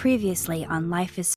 Previously on Life is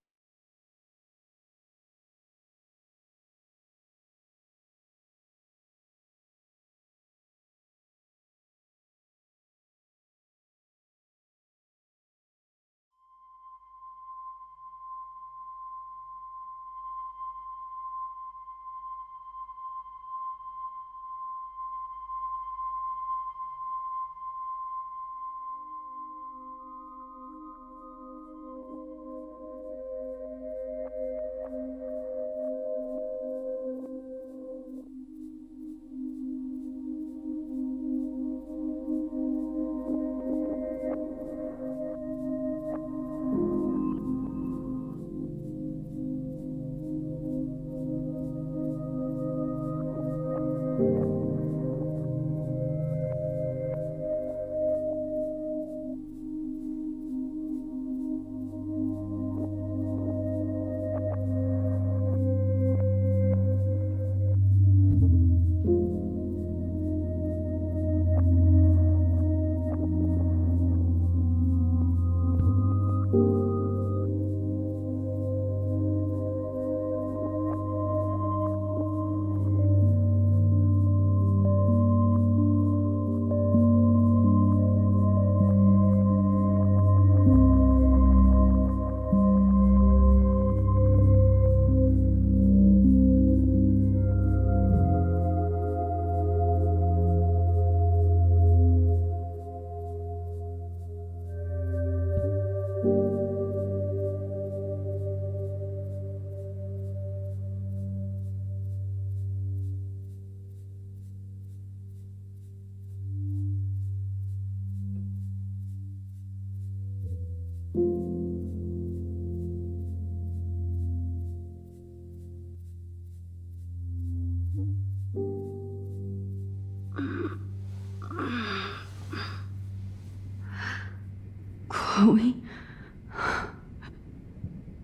Chloe?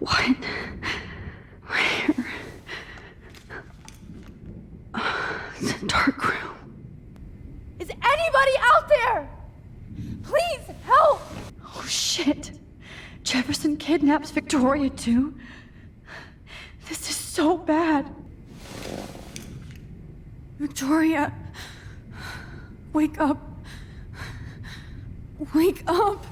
What? Where? It's a dark room. Is anybody out there? Please help! Oh shit. Jefferson kidnaps Victoria too? This is so bad. Victoria, wake up. Wake up.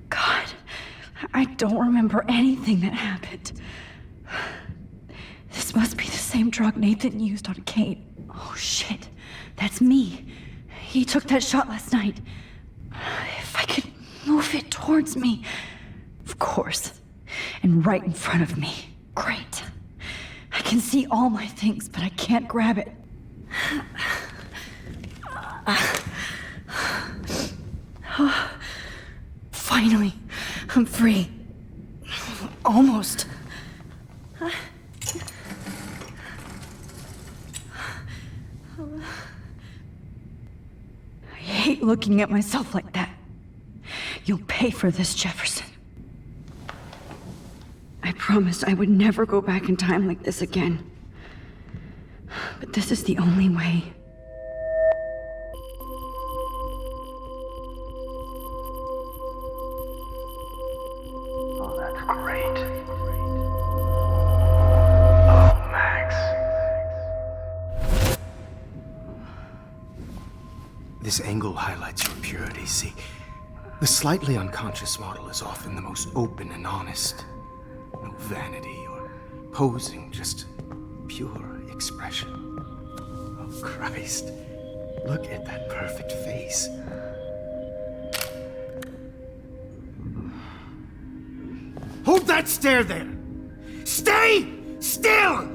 God, I don't remember anything that happened. This must be the same drug Nathan used on Kate. Oh shit, that's me. He took that shot last night. If I could move it towards me. Of course. And right in front of me. Great. I can see all my things, but I can't grab it. Finally, I'm free. Almost. I hate looking at myself like that. You'll pay for this, Jefferson. I promised I would never go back in time like this again. But this is the only way. Oh, that's great. Oh, Max. This angle highlights your purity, see? The slightly unconscious model is often the most open and honest. No vanity or posing, just pure expression. Oh, Christ. Look at that perfect face. Hold that stare there! Stay still!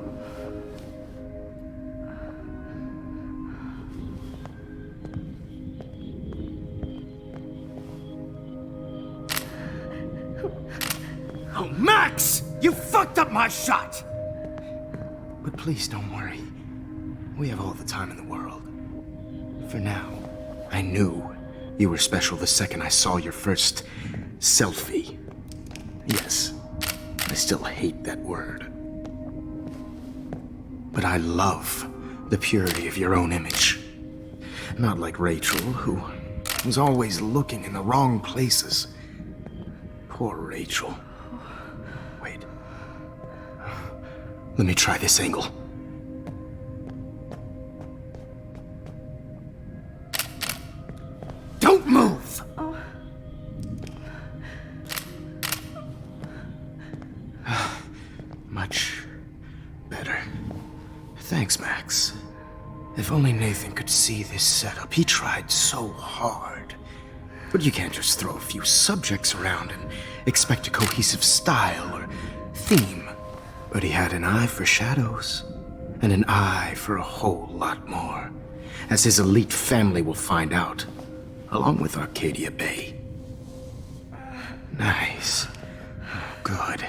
Oh, Max! You fucked up my shot! But please don't worry. We have all the time in the world. For now, I knew you were special the second I saw your first selfie. Yes, I still hate that word. But I love the purity of your own image. Not like Rachel, who was always looking in the wrong places. Poor Rachel. Wait. Let me try this angle. Don't move! Much better. Thanks, Max. If only Nathan could see this setup. He tried so hard. But you can't just throw a few subjects around and expect a cohesive style or theme. But he had an eye for shadows, and an eye for a whole lot more, as his elite family will find out, along with Arcadia Bay. Nice. Good.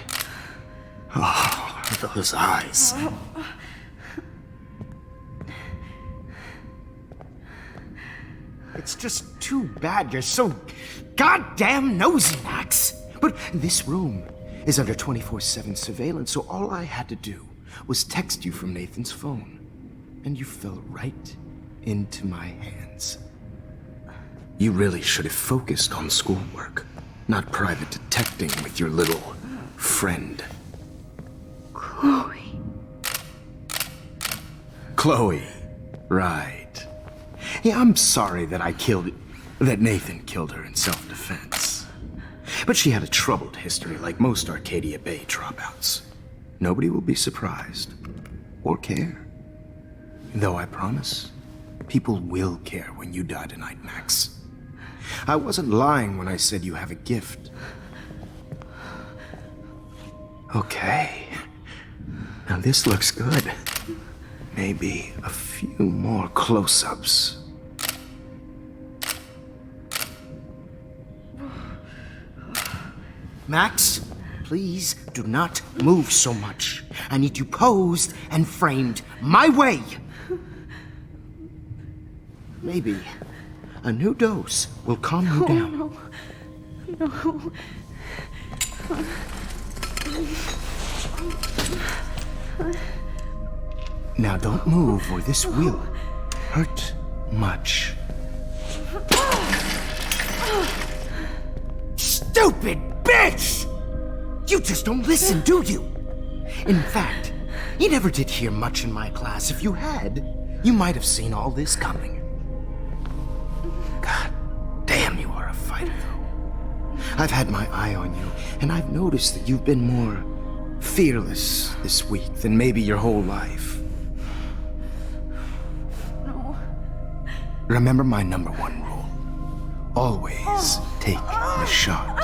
Oh, those eyes. It's just too bad you're so goddamn nosy, Max. But this room is under 24/7 surveillance, so all I had to do was text you from Nathan's phone. And you fell right into my hands. You really should have focused on schoolwork, not private detecting with your little friend. Chloe. Chloe, right. Yeah, I'm sorry that that Nathan killed her in self-defense. But she had a troubled history like most Arcadia Bay dropouts. Nobody will be surprised or care. Though I promise, people will care when you die tonight, Max. I wasn't lying when I said you have a gift. Okay. Now this looks good. Maybe a few more close-ups. Max, please do not move so much. I need you posed and framed my way. Maybe a new dose will calm you down. No. Now don't move or this will hurt much. Stupid bitch! You just don't listen, do you? In fact, you never did hear much in my class. If you had, you might have seen all this coming. God damn, you are a fighter, though. I've had my eye on you, and I've noticed that you've been more fearless this week than maybe your whole life. No. Remember my #1 rule. Always take the shot.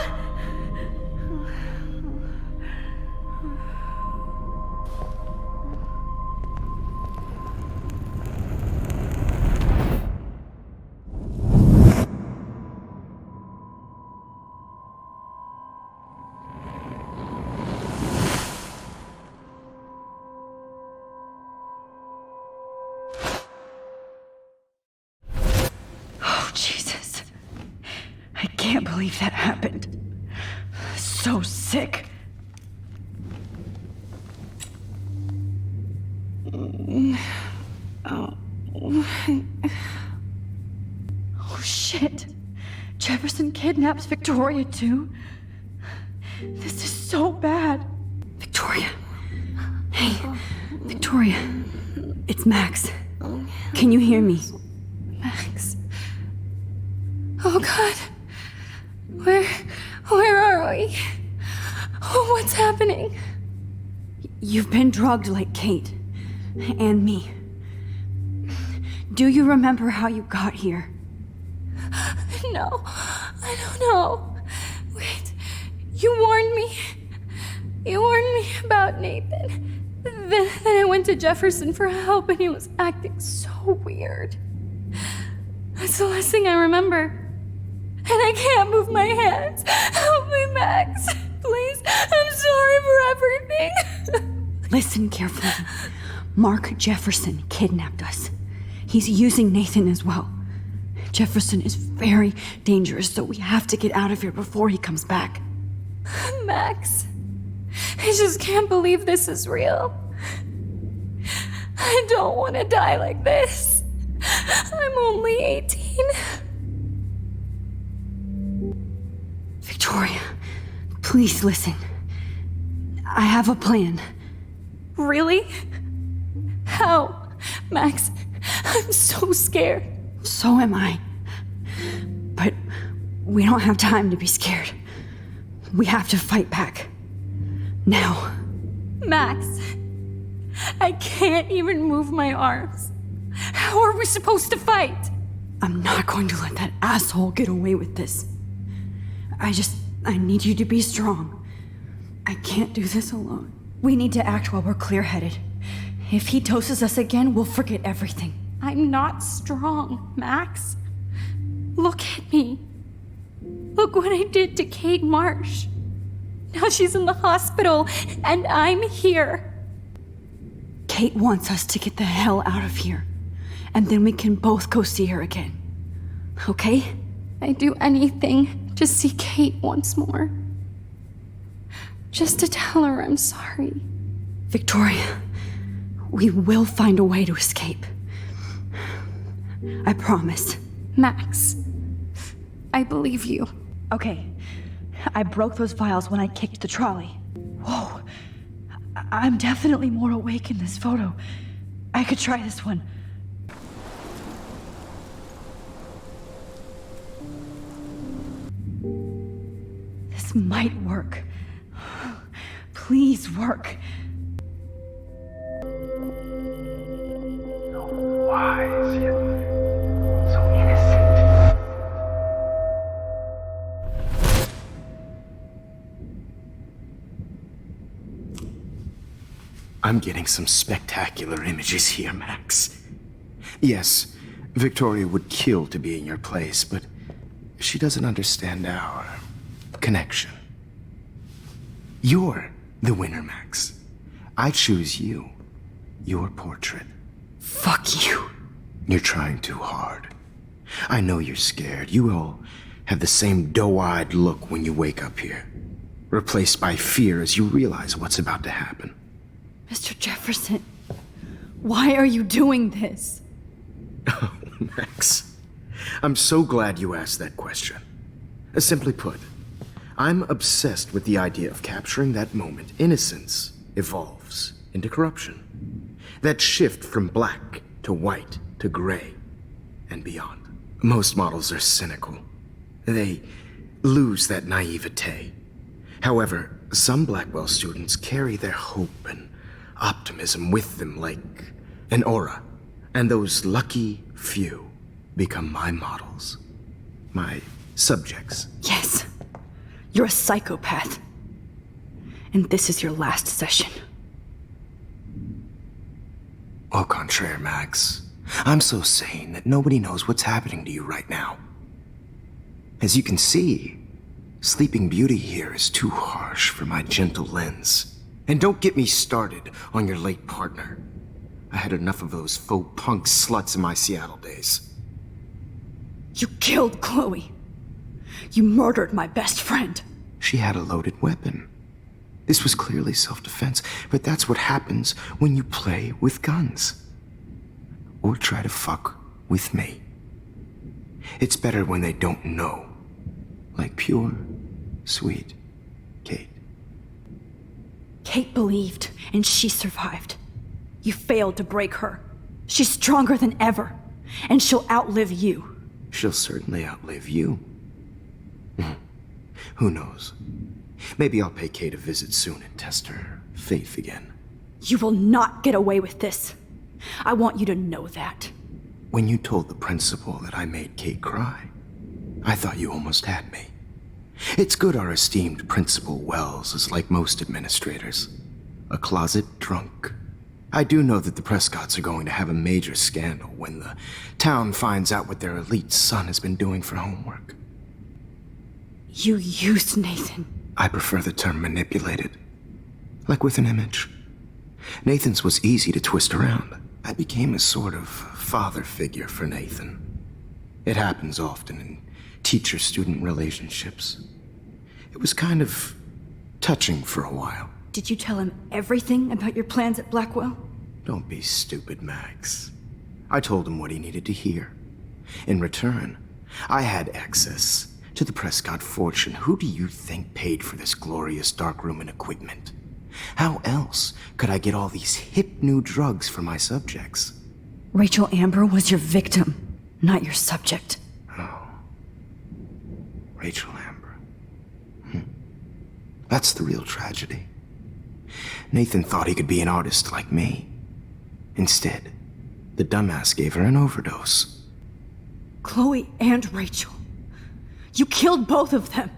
Jesus. I can't believe that happened. So sick. Oh shit. Jefferson kidnaps Victoria too? This is so bad. Victoria. Hey, Victoria. It's Max. Can you hear me? Max. Oh God. Where are we? Oh, what's happening? You've been drugged like Kate. And me. Do you remember how you got here? No, I don't know. Wait, you warned me. You warned me about Nathan. Then I went to Jefferson for help and he was acting so weird. That's the last thing I remember. And I can't move my hands. Help me, Max. Please, I'm sorry for everything. Listen carefully. Mark Jefferson kidnapped us. He's using Nathan as well. Jefferson is very dangerous, so we have to get out of here before he comes back. Max, I just can't believe this is real. I don't want to die like this. I'm only 18. Victoria, please listen. I have a plan. Really? How? Max, I'm so scared. So am I. But we don't have time to be scared. We have to fight back. Now. Max, I can't even move my arms. How are we supposed to fight? I'm not going to let that asshole get away with this. I need you to be strong. I can't do this alone. We need to act while we're clear-headed. If he doses us again, we'll forget everything. I'm not strong, Max. Look at me. Look what I did to Kate Marsh. Now she's in the hospital, and I'm here. Kate wants us to get the hell out of here. And then we can both go see her again. Okay? I'd do anything to see Kate once more. Just to tell her I'm sorry. Victoria, we will find a way to escape. I promise. Max, I believe you. Okay. I broke those vials when I kicked the trolley. Whoa. I'm definitely more awake in this photo. I could try this one. This might work. Please work. So wise yet so innocent. I'm getting some spectacular images here, Max. Yes, Victoria would kill to be in your place, but she doesn't understand our connection. You're the winner, Max. I choose you. Your portrait. Fuck you. You're trying too hard. I know you're scared. You all have the same doe-eyed look when you wake up here, replaced by fear as you realize what's about to happen. Mr. Jefferson, why are you doing this? Oh, Max, I'm so glad you asked that question. Simply put, I'm obsessed with the idea of capturing that moment innocence evolves into corruption. That shift from black to white to gray and beyond. Most models are cynical. They lose that naivete. However, some Blackwell students carry their hope and optimism with them like an aura. And those lucky few become my models. My subjects. Yes. You're a psychopath. And this is your last session. Au contraire, Max. I'm so sane that nobody knows what's happening to you right now. As you can see, Sleeping Beauty here is too harsh for my gentle lens. And don't get me started on your late partner. I had enough of those faux punk sluts in my Seattle days. You killed Chloe. You murdered my best friend. She had a loaded weapon. This was clearly self-defense, but that's what happens when you play with guns. Or try to fuck with me. It's better when they don't know. Like pure, sweet Kate. Kate believed, and she survived. You failed to break her. She's stronger than ever, and she'll outlive you. She'll certainly outlive you. Who knows? Maybe I'll pay Kate a visit soon and test her faith again. You will not get away with this. I want you to know that. When you told the principal that I made Kate cry, I thought you almost had me. It's good our esteemed Principal Wells is like most administrators. A closet drunk. I do know that the Prescotts are going to have a major scandal when the town finds out what their elite son has been doing for homework. You used Nathan. I prefer the term manipulated. Like with an image. Nathan's was easy to twist around. I became a sort of father figure for Nathan. It happens often in teacher-student relationships. It was kind of touching for a while. Did you tell him everything about your plans at Blackwell? Don't be stupid, Max. I told him what he needed to hear. In return, I had access to the Prescott fortune. Who do you think paid for this glorious darkroom and equipment? How else could I get all these hip new drugs for my subjects? Rachel Amber was your victim, not your subject. Rachel Amber. That's the real tragedy. Nathan thought he could be an artist like me. Instead, the dumbass gave her an overdose. Chloe and Rachel. You killed both of them.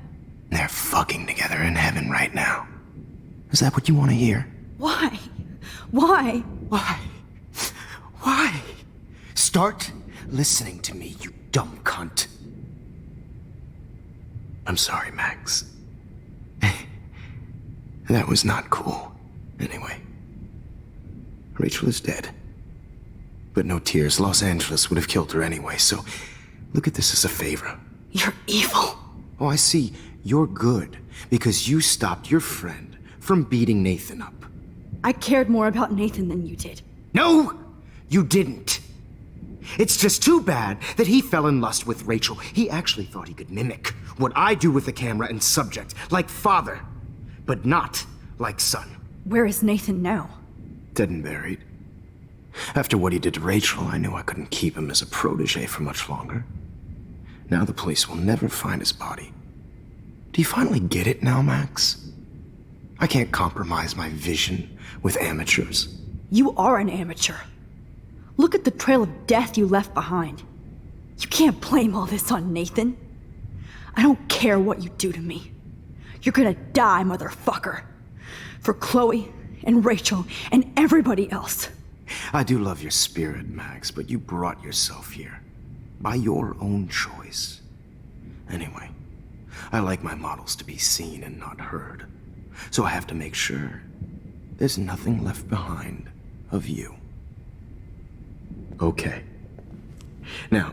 They're fucking together in heaven right now. Is that what you want to hear? Why? Why? Why? Why? Start listening to me, you dumb cunt. I'm sorry, Max. That was not cool. Anyway, Rachel is dead. But no tears. Los Angeles would have killed her anyway, so look at this as a favor. You're evil. Oh, I see. You're good because you stopped your friend from beating Nathan up. I cared more about Nathan than you did. No, you didn't. It's just too bad that he fell in lust with Rachel. He actually thought he could mimic what I do with the camera and subject, like father, but not like son. Where is Nathan now? Dead and buried. After what he did to Rachel, I knew I couldn't keep him as a protege for much longer. Now the police will never find his body. Do you finally get it now, Max? I can't compromise my vision with amateurs. You are an amateur. Look at the trail of death you left behind. You can't blame all this on Nathan. I don't care what you do to me. You're gonna die, motherfucker. For Chloe and Rachel and everybody else. I do love your spirit, Max, but you brought yourself here. By your own choice. Anyway, I like my models to be seen and not heard. So I have to make sure there's nothing left behind of you. Okay. Now,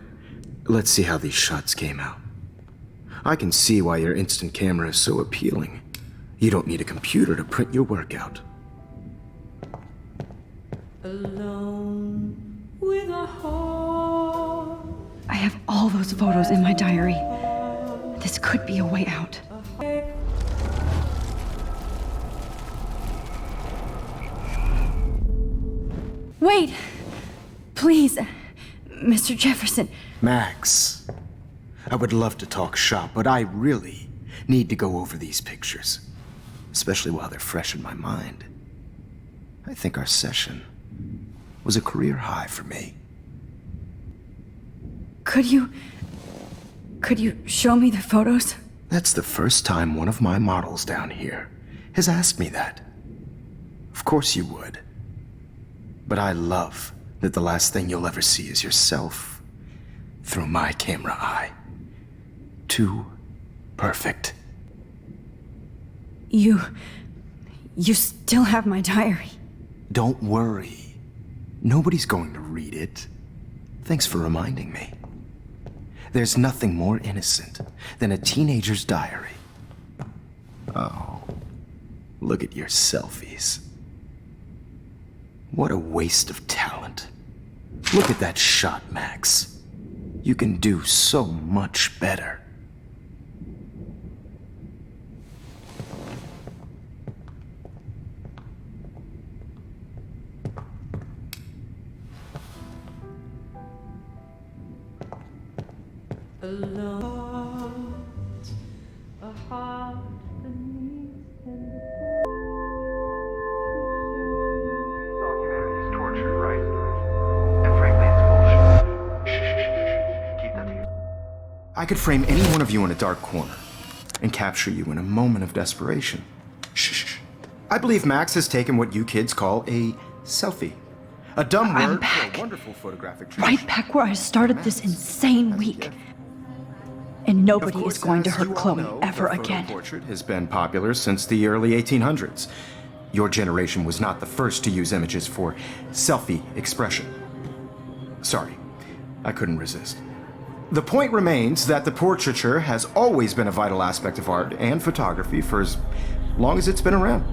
let's see how these shots came out. I can see why your instant camera is so appealing. You don't need a computer to print your work out. Alone with a heart. I have all those photos in my diary. This could be a way out. Wait! Please, Mr. Jefferson. Max, I would love to talk shop, but I really need to go over these pictures. Especially while they're fresh in my mind. I think our session was a career high for me. Could you show me the photos? That's the first time one of my models down here has asked me that. Of course you would. But I love that the last thing you'll ever see is yourself through my camera eye. Too perfect. You still have my diary. Don't worry. Nobody's going to read it. Thanks for reminding me. There's nothing more innocent than a teenager's diary. Oh, look at your selfies. What a waste of talent. Look at that shot, Max. You can do so much better. Alone, a heart beneath Humanity is tortured, right? And frankly, it's bullshit. Shh. Keep that to yourself. I could frame any one of you in a dark corner and capture you in a moment of desperation. Shh. I believe Max has taken what you kids call a selfie. A dumb I'm word back. for a wonderful photographic Right back where I started this insane week. And nobody is going to hurt Chloe ever again. The portrait has been popular since the early 1800s. Your generation was not the first to use images for selfie expression. Sorry, I couldn't resist. The point remains that the portraiture has always been a vital aspect of art and photography for as long as it's been around.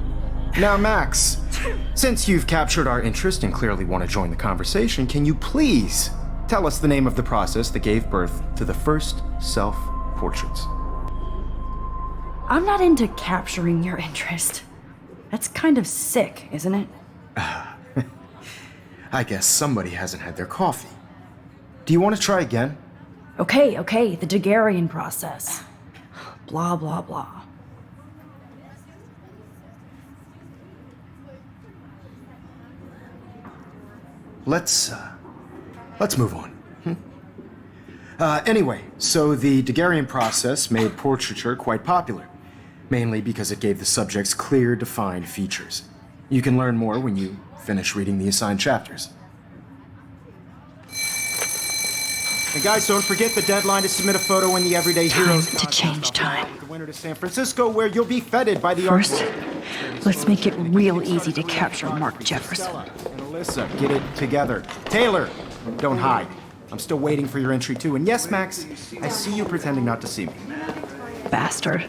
Now, Max, since you've captured our interest and clearly want to join the conversation, can you please tell us the name of the process that gave birth to the first self-portraits? I'm not into capturing your interest. That's kind of sick, isn't it? I guess somebody hasn't had their coffee. Do you want to try again? Okay, the Daguerrean process. Blah, blah, blah. Let's move on. Anyway, so the Daguerrean process made portraiture quite popular, mainly because it gave the subjects clear, defined features. You can learn more when you finish reading the assigned chapters. And guys, don't forget the deadline to submit a photo in the Everyday Heroes Time to change time. The winner to San Francisco, where you'll be feted by the First, let's make it real easy to capture Mark Jefferson. And Alyssa, get it together. Taylor, don't hide. I'm still waiting for your entry too. And yes, Max, I see you pretending not to see me. Bastard.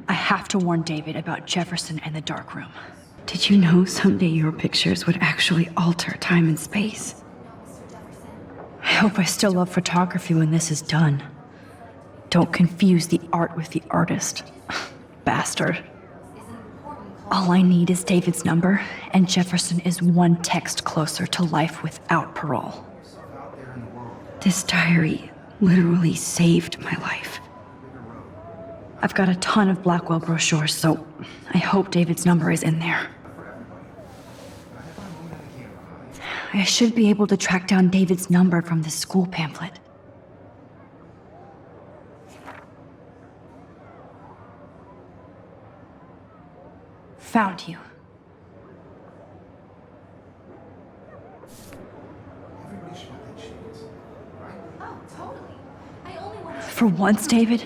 I have to warn David about Jefferson and the dark room. Did you know someday your pictures would actually alter time and space? I hope I still love photography when this is done. Don't confuse the art with the artist. Bastard. All I need is David's number, and Jefferson is one text closer to life without parole. This diary literally saved my life. I've got a ton of Blackwell brochures, so I hope David's number is in there. I should be able to track down David's number from the school pamphlet. Found you. For once, David,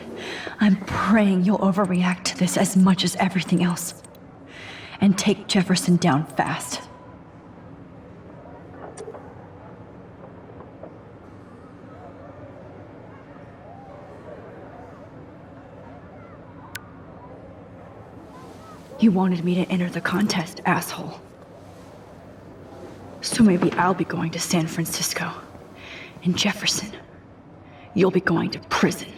I'm praying you'll overreact to this as much as everything else. And take Jefferson down fast. You wanted me to enter the contest, asshole. So maybe I'll be going to San Francisco. And Jefferson, you'll be going to prison.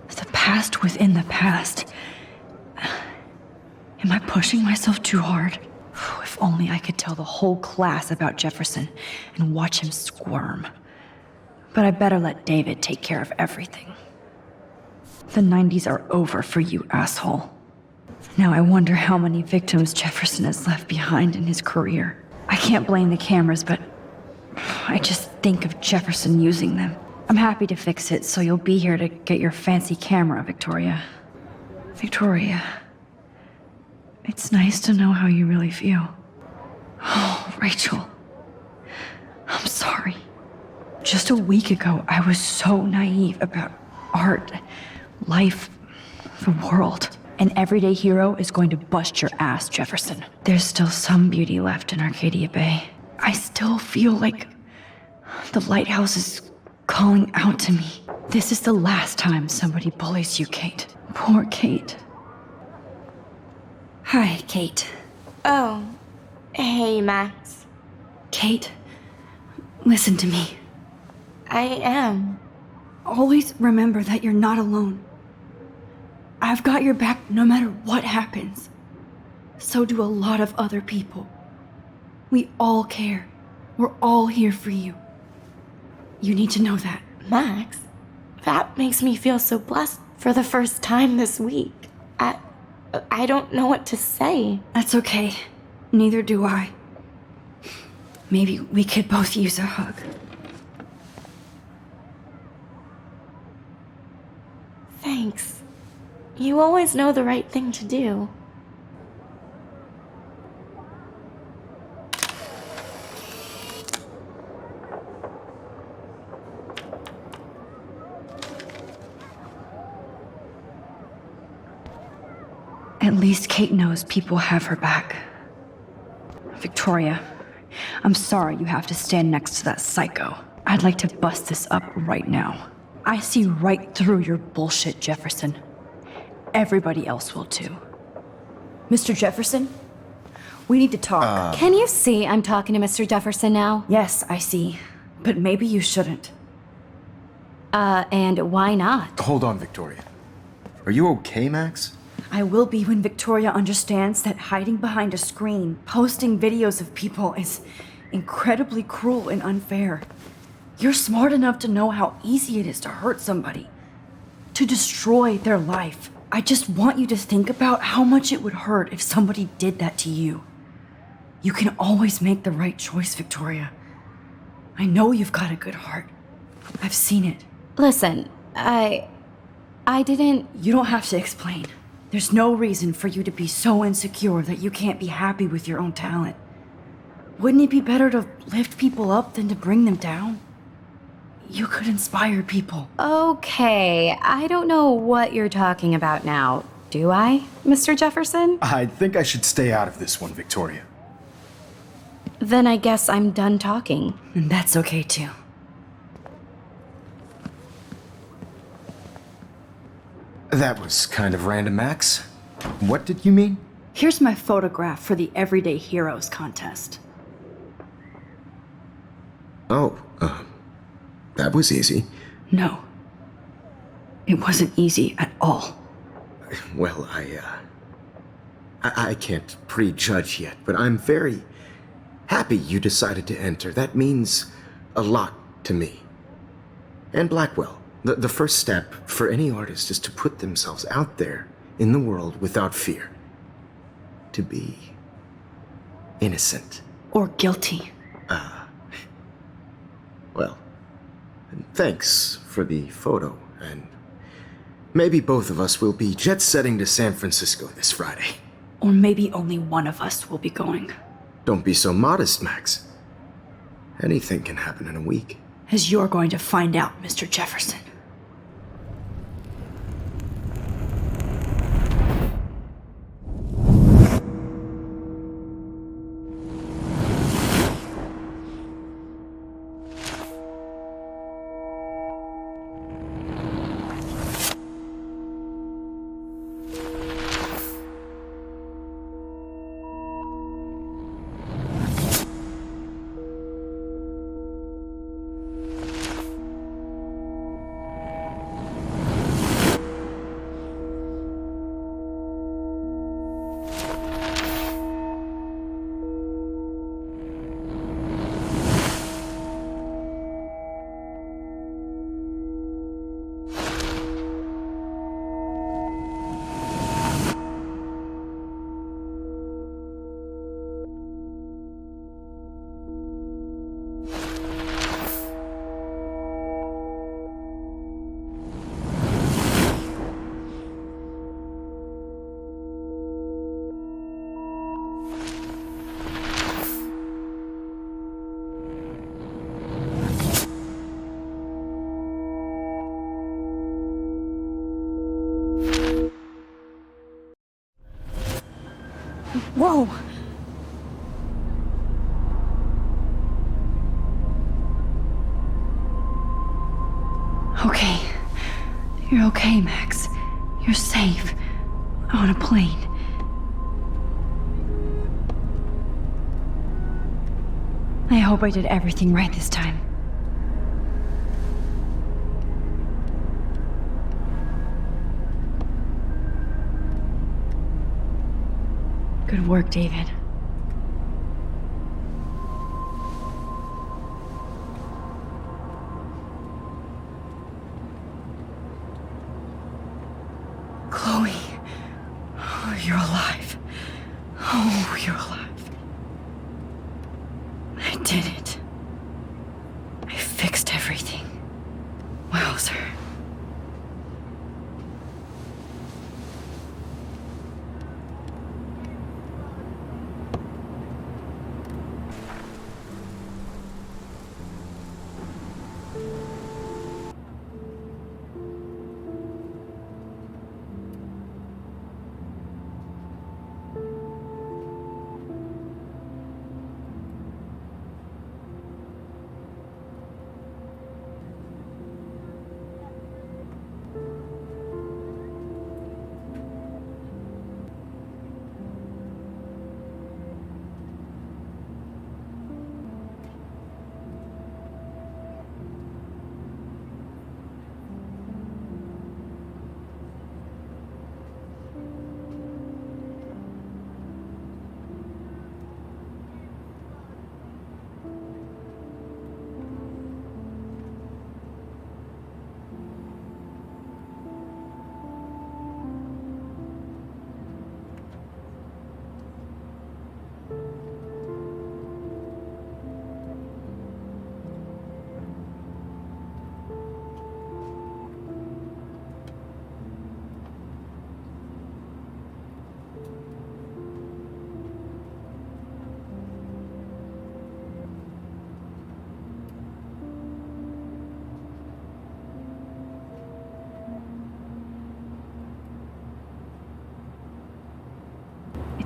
The past within the past. Am I pushing myself too hard? If only I could tell the whole class about Jefferson and watch him squirm. But I better let David take care of everything. The 90s are over for you, asshole. Now I wonder how many victims Jefferson has left behind in his career. I can't blame the cameras, but I just think of Jefferson using them. I'm happy to fix it, so you'll be here to get your fancy camera, Victoria. Victoria, it's nice to know how you really feel. Oh, Rachel, I'm sorry. Just a week ago, I was so naive about art, life, the world. An everyday hero is going to bust your ass, Jefferson. There's still some beauty left in Arcadia Bay. I still feel like the lighthouse is calling out to me. This is the last time somebody bullies you, Kate. Poor Kate. Hi, Kate. Oh, hey, Max. Kate, listen to me. I am. Always remember that you're not alone. I've got your back no matter what happens. So do a lot of other people. We all care. We're all here for you. You need to know that. Max, that makes me feel so blessed for the first time this week. I don't know what to say. That's okay. Neither do I. Maybe we could both use a hug. Thanks. You always know the right thing to do. At least Kate knows people have her back. Victoria, I'm sorry you have to stand next to that psycho. I'd like to bust this up right now. I see right through your bullshit, Jefferson. everybody else will too. Mr. Jefferson, we need to talk. Can you see I'm talking to Mr. Jefferson now? Yes, I see. But maybe you shouldn't. And why not? Hold on, Victoria. Are you okay, Max? I will be when Victoria understands that hiding behind a screen, posting videos of people is incredibly cruel and unfair. You're smart enough to know how easy it is to hurt somebody, to destroy their life. I just want you to think about how much it would hurt if somebody did that to you. You can always make the right choice, Victoria. I know you've got a good heart. I've seen it. Listen, I didn't... You don't have to explain. There's no reason for you to be so insecure that you can't be happy with your own talent. Wouldn't it be better to lift people up than to bring them down? You could inspire people. Okay, I don't know what you're talking about now. Do I, Mr. Jefferson? I think I should stay out of this one, Victoria. Then I guess I'm done talking. And that's okay too. That was kind of random, Max. What did you mean? Here's my photograph for the Everyday Heroes contest. Oh, that was easy. No. It wasn't easy at all. Well, I can't prejudge yet, but I'm very happy you decided to enter. That means a lot to me. And Blackwell. The first step for any artist is to put themselves out there in the world without fear. To be innocent. Or guilty. Well, thanks for the photo, and maybe both of us will be jet-setting to San Francisco this Friday. Or maybe only one of us will be going. Don't be so modest, Max. Anything can happen in a week. As you're going to find out, Mr. Jefferson. Whoa! Okay. You're okay, Max. You're safe. On a plane. I hope I did everything right this time. Good work, David. Chloe. Oh, you're alive. Oh, you're alive. I did it. I fixed everything. Wowzer.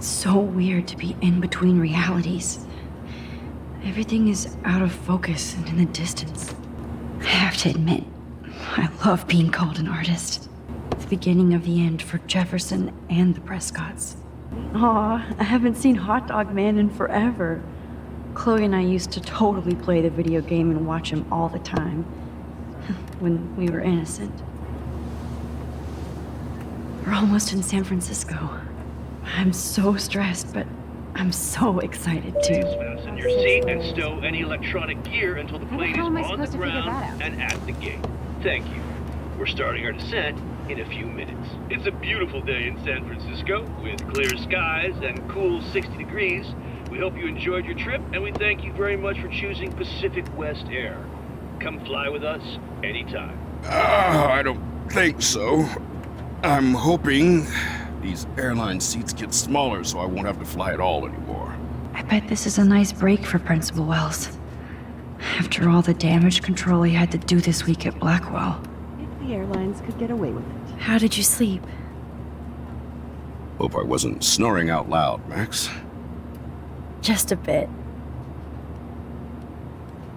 It's so weird to be in between realities. Everything is out of focus and in the distance. I have to admit, I love being called an artist. The beginning of the end for Jefferson and the Prescotts. Aw, I haven't seen Hot Dog Man in forever. Chloe and I used to totally play the video game and watch him all the time. When we were innocent. We're almost in San Francisco. I'm so stressed, but I'm so excited too. Fasten your seat and stow any electronic gear until the plane is hell am I on the supposed to figure ground that out? and at the gate. Thank you. We're starting our descent in a few minutes. It's a beautiful day in San Francisco with clear skies and cool 60 degrees. We hope you enjoyed your trip, and we thank you very much for choosing Pacific West Air. Come fly with us anytime. I don't think so. I'm hoping these airline seats get smaller so I won't have to fly at all anymore. I bet this is a nice break for Principal Wells. After all the damage control he had to do this week at Blackwell. If the airlines could get away with it. How did you sleep? Hope I wasn't snoring out loud, Max. Just a bit.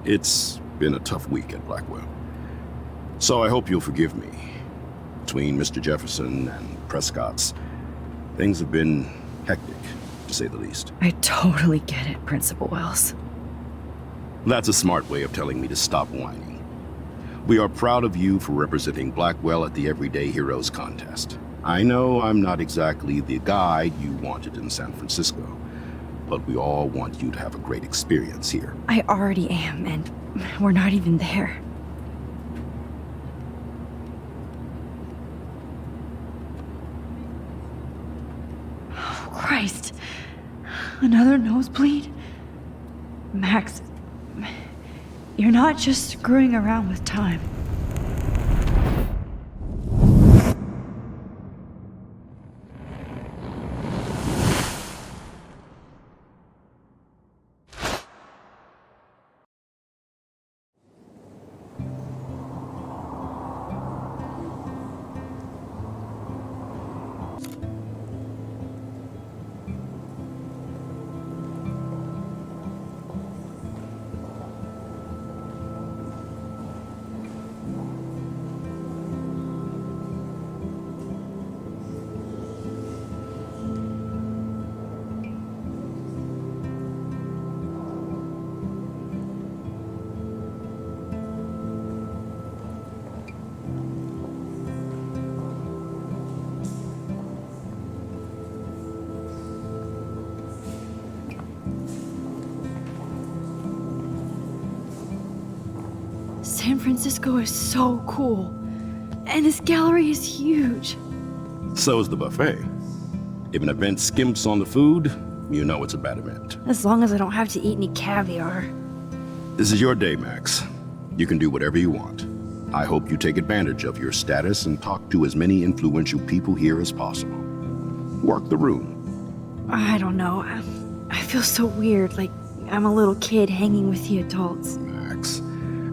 It's been a tough week at Blackwell. So I hope you'll forgive me. Between Mr. Jefferson and Prescott's, things have been hectic, to say the least. I totally get it, Principal Wells. That's a smart way of telling me to stop whining. We are proud of you for representing Blackwell at the Everyday Heroes contest. I know I'm not exactly the guide you wanted in San Francisco, but we all want you to have a great experience here. I already am, and we're not even there. Oh, Christ. Another nosebleed? Max, you're not just screwing around with time. San Francisco is so cool. And this gallery is huge. So is the buffet. If an event skimps on the food, you know it's a bad event. As long as I don't have to eat any caviar. This is your day, Max. You can do whatever you want. I hope you take advantage of your status and talk to as many influential people here as possible. Work the room. I don't know. I feel so weird, like I'm a little kid hanging with the adults. Max,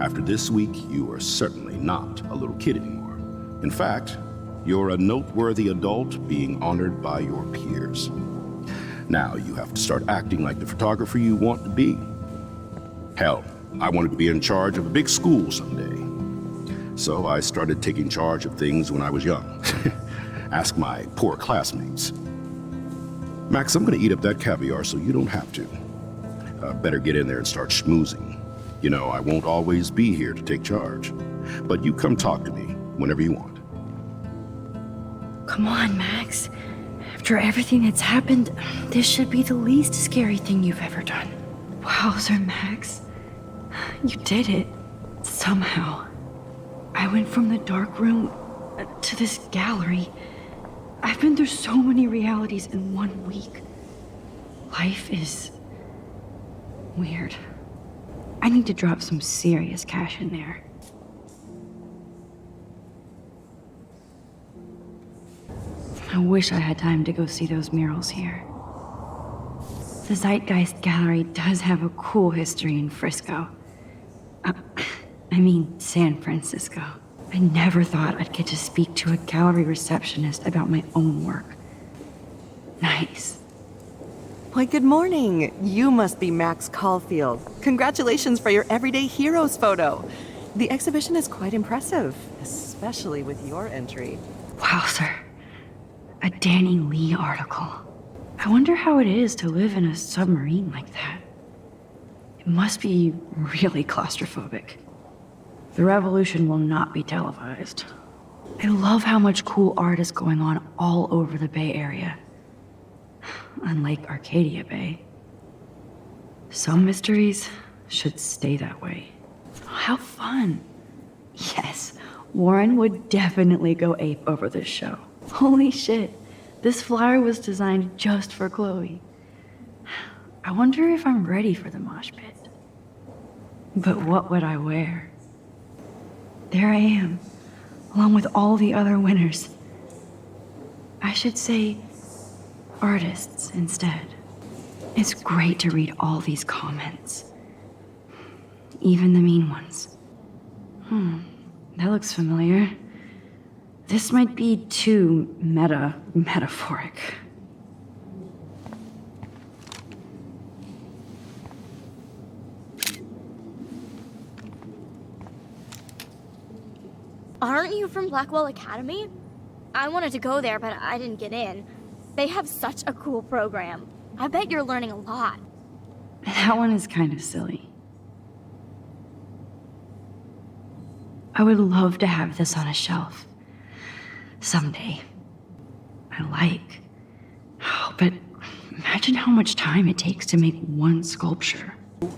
after this week, you are certainly not a little kid anymore. In fact, you're a noteworthy adult being honored by your peers. Now you have to start acting like the photographer you want to be. Hell, I wanted to be in charge of a big school someday. So I started taking charge of things when I was young. Ask my poor classmates. Max, I'm gonna eat up that caviar so you don't have to. Better get in there and start schmoozing. You know, I won't always be here to take charge. But you come talk to me whenever you want. Come on, Max. After everything that's happened, this should be the least scary thing you've ever done. Wowzer, Max. You did it. Somehow. I went from the dark room to this gallery. I've been through so many realities in 1 week. Life is weird. I need to drop some serious cash in there. I wish I had time to go see those murals here. The Zeitgeist Gallery does have a cool history in Frisco. I mean, San Francisco. I never thought I'd get to speak to a gallery receptionist about my own work. Nice. Why, good morning. You must be Max Caulfield. Congratulations for your Everyday Heroes photo. The exhibition is quite impressive, especially with your entry. Wow, sir. A Danny Lee article. I wonder how it is to live in a submarine like that. It must be really claustrophobic. The revolution will not be televised. I love how much cool art is going on all over the Bay Area. Unlike Arcadia Bay. Some mysteries should stay that way. How fun. Yes, Warren would definitely go ape over this show. Holy shit, this flyer was designed just for Chloe. I wonder if I'm ready for the mosh pit. But what would I wear? There I am, along with all the other winners. I should say artists instead. It's great to read all these comments. Even the mean ones. That looks familiar. This might be too metaphoric. Aren't you from Blackwell Academy? I wanted to go there, but I didn't get in. They have such a cool program. I bet you're learning a lot. That one is kind of silly. I would love to have this on a shelf. Someday. But imagine how much time it takes to make one sculpture.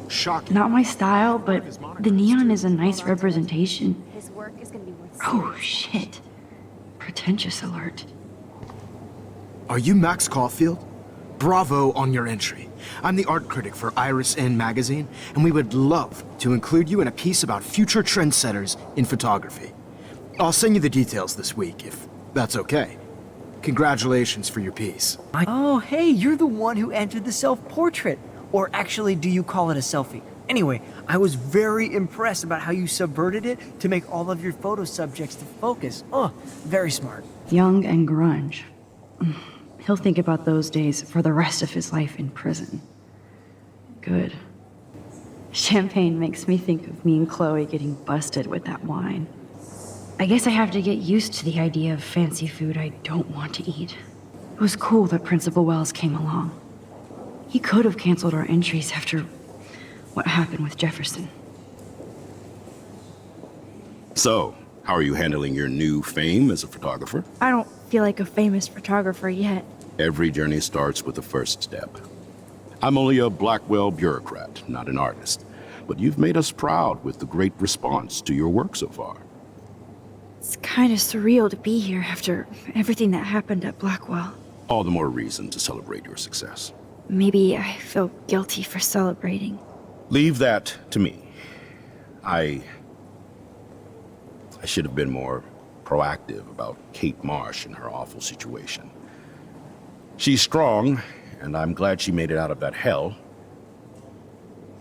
Shocking. Not my style, but the neon is a nice representation. His work is gonna be worth Oh, shit. Pretentious alert. Are you Max Caulfield? Bravo on your entry. I'm the art critic for Iris N magazine, and we would love to include you in a piece about future trendsetters in photography. I'll send you the details this week, if that's okay. Congratulations for your piece. Oh, hey, you're the one who entered the self-portrait. Or actually, do you call it a selfie? Anyway, I was very impressed about how you subverted it to make all of your photo subjects to focus. Oh, very smart. Young and grunge. He'll think about those days for the rest of his life in prison. Good. Champagne makes me think of me and Chloe getting busted with that wine. I guess I have to get used to the idea of fancy food I don't want to eat. It was cool that Principal Wells came along. He could have canceled our entries after what happened with Jefferson. So, how are you handling your new fame as a photographer? I don't feel like a famous photographer yet. Every journey starts with the first step. I'm only a Blackwell bureaucrat, not an artist. But you've made us proud with the great response to your work so far. It's kind of surreal to be here after everything that happened at Blackwell. All the more reason to celebrate your success. Maybe I feel guilty for celebrating. Leave that to me. I should have been more proactive about Kate Marsh and her awful situation. She's strong, and I'm glad she made it out of that hell.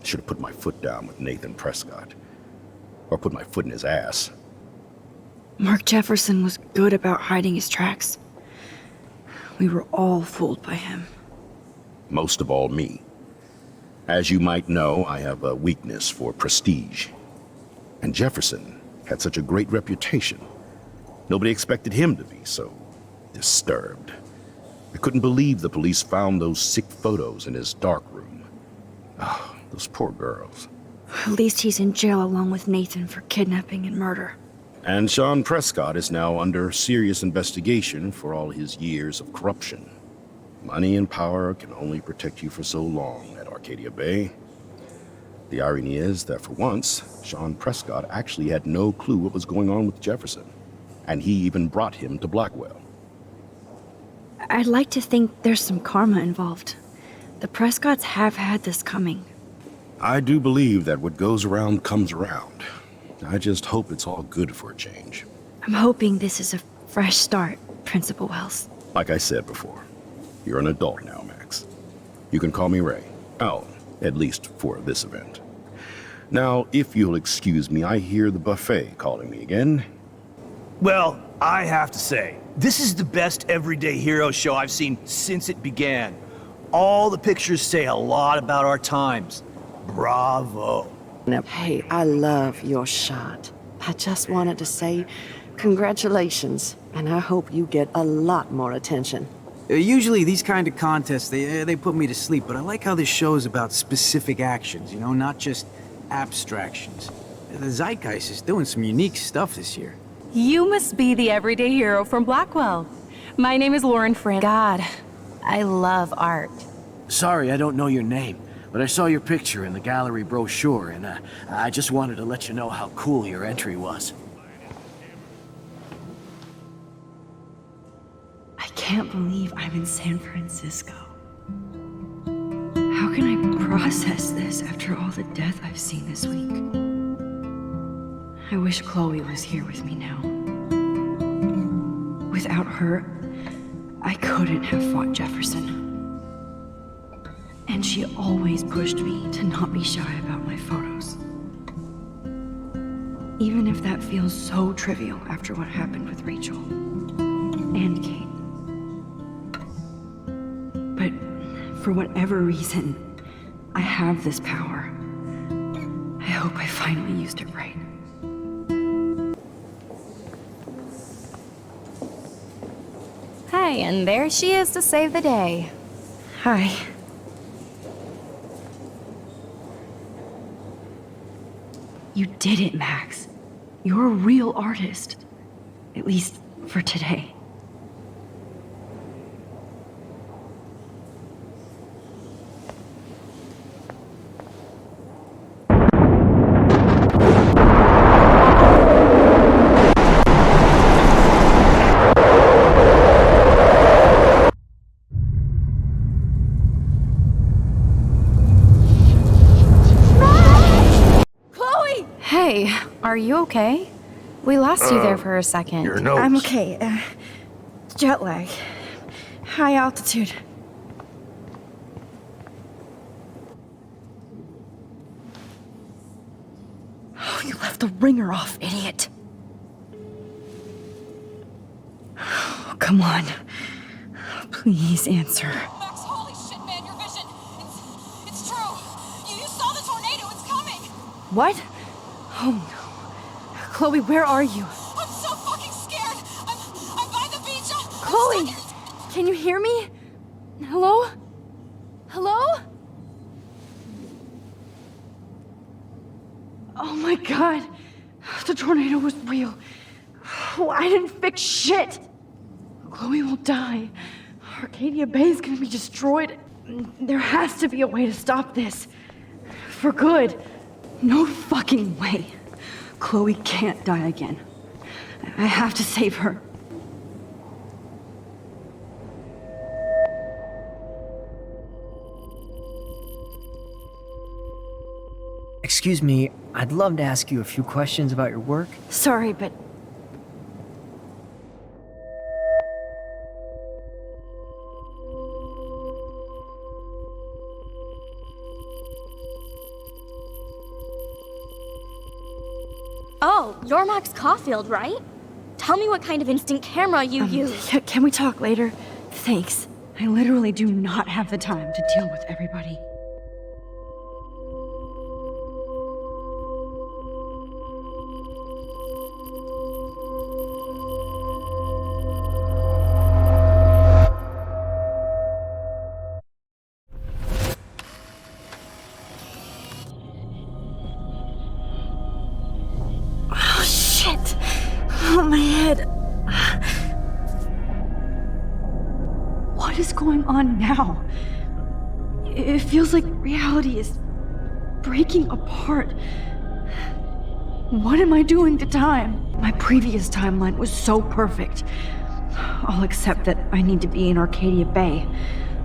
I should have put my foot down with Nathan Prescott. Or put my foot in his ass. Mark Jefferson was good about hiding his tracks. We were all fooled by him. Most of all, me. As you might know, I have a weakness for prestige. And Jefferson had such a great reputation. Nobody expected him to be so disturbed. I couldn't believe the police found those sick photos in his darkroom. Oh, those poor girls. At least he's in jail along with Nathan for kidnapping and murder. And Sean Prescott is now under serious investigation for all his years of corruption. Money and power can only protect you for so long at Arcadia Bay. The irony is that for once, Sean Prescott actually had no clue what was going on with Jefferson. And he even brought him to Blackwell. I'd like to think there's some karma involved. The Prescotts have had this coming. I do believe that what goes around comes around. I just hope it's all good for a change. I'm hoping this is a fresh start, Principal Wells. Like I said before, you're an adult now, Max. You can call me Ray. Oh, at least for this event. Now, if you'll excuse me, I hear the buffet calling me again. Well, I have to say, this is the best Everyday Hero show I've seen since it began. All the pictures say a lot about our times. Bravo. Hey, I love your shot. I just wanted to say congratulations, and I hope you get a lot more attention. Usually these kind of contests, they put me to sleep, but I like how this show is about specific actions, you know, not just abstractions. The Zeitgeist is doing some unique stuff this year. You must be the everyday hero from Blackwell. My name is Lauren Fran. God, I love art. Sorry, I don't know your name, but I saw your picture in the gallery brochure, and I just wanted to let you know how cool your entry was. I can't believe I'm in San Francisco. How can I process this after all the death I've seen this week? I wish Chloe was here with me now. Without her, I couldn't have fought Jefferson. And she always pushed me to not be shy about my photos. Even if that feels so trivial after what happened with Rachel and Kate. But for whatever reason, I have this power. I hope I finally used it right. Hey, and there she is to save the day. Hi. You did it, Max. You're a real artist. At least for today. Hey, are you okay? We lost you there for a second. Your nose. I'm okay. Jet lag. High altitude. Oh, you left the ringer off, idiot. Oh, come on. Please answer. Max, holy shit, man, your vision. It's true. You saw the tornado. It's coming. What? Oh no. Chloe, where are you? I'm so fucking scared. I'm by the beach. Chloe! Can you hear me? Hello? Hello? Oh my god. The tornado was real. Oh, I didn't fix shit. Chloe will die. Arcadia Bay is gonna be destroyed. There has to be a way to stop this. For good. No fucking way. Chloe can't die again. I have to save her. Excuse me, I'd love to ask you a few questions about your work. Sorry, but Oh, you're Max Caulfield, right? Tell me what kind of instant camera you use. Can we talk later? Thanks. I literally do not have the time to deal with everybody. Oh, shit. Oh, my head. What is going on now? It feels like reality is breaking apart. What am I doing to time? My previous timeline was so perfect. I'll accept that I need to be in Arcadia Bay,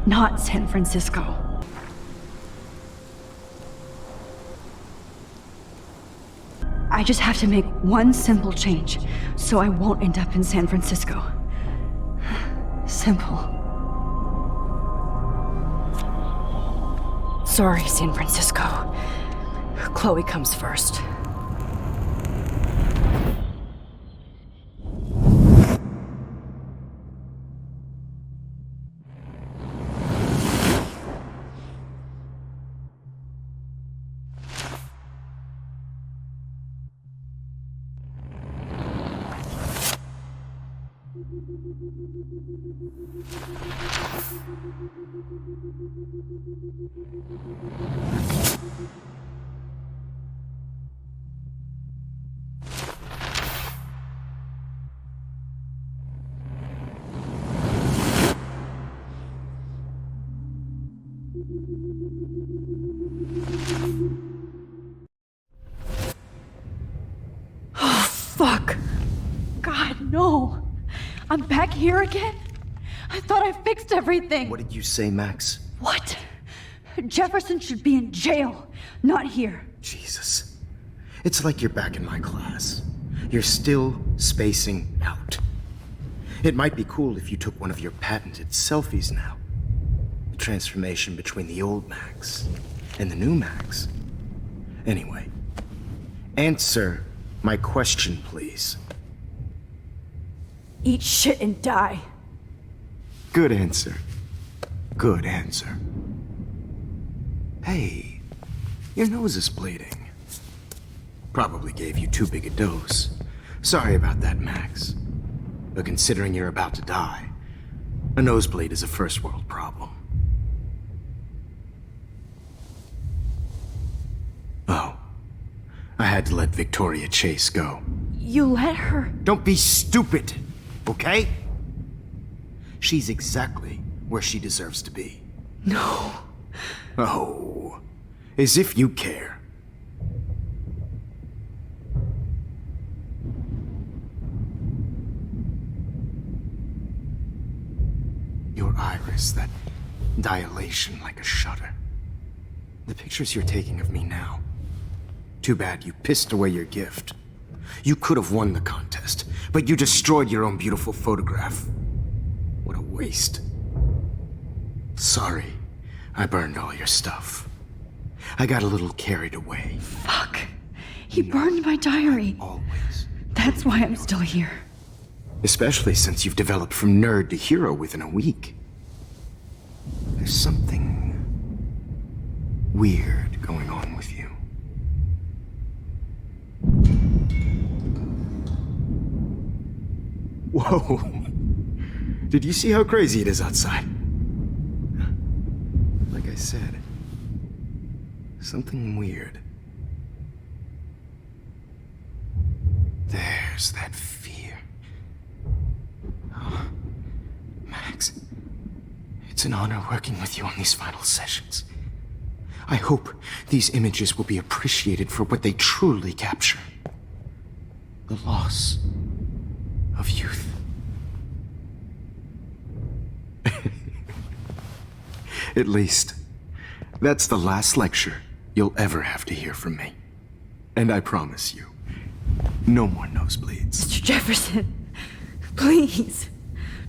not San Francisco. I just have to make one simple change, so I won't end up in San Francisco. Simple. Sorry, San Francisco. Chloe comes first. Fuck. God, no. I'm back here again? I thought I fixed everything. What did you say, Max? What? Jefferson should be in jail, not here. Jesus. It's like you're back in my class. You're still spacing out. It might be cool if you took one of your patented selfies now. The transformation between the old Max and the new Max. Anyway, answer my question, please. Eat shit and die. Good answer. Good answer. Hey, your nose is bleeding. Probably gave you too big a dose. Sorry about that, Max. But considering you're about to die, a nosebleed is a first world problem. Oh, I had to let Victoria Chase go. You let her? Don't be stupid, okay? She's exactly where she deserves to be. No. Oh, as if you care. Your iris, that dilation like a shutter. The pictures you're taking of me now. Too bad you pissed away your gift. You could have won the contest, but you destroyed your own beautiful photograph. What a waste. Sorry, I burned all your stuff. I got a little carried away. Fuck. He burned my diary. Always. That's why I'm still here. Especially since you've developed from nerd to hero within a week. There's something weird going on with you. Whoa. Did you see how crazy it is outside? Like I said, something weird. There's that fear. Oh, Max, it's an honor working with you on these final sessions. I hope these images will be appreciated for what they truly capture. The loss of youth. At least, that's the last lecture you'll ever have to hear from me. And I promise you, no more nosebleeds. Mr. Jefferson, please,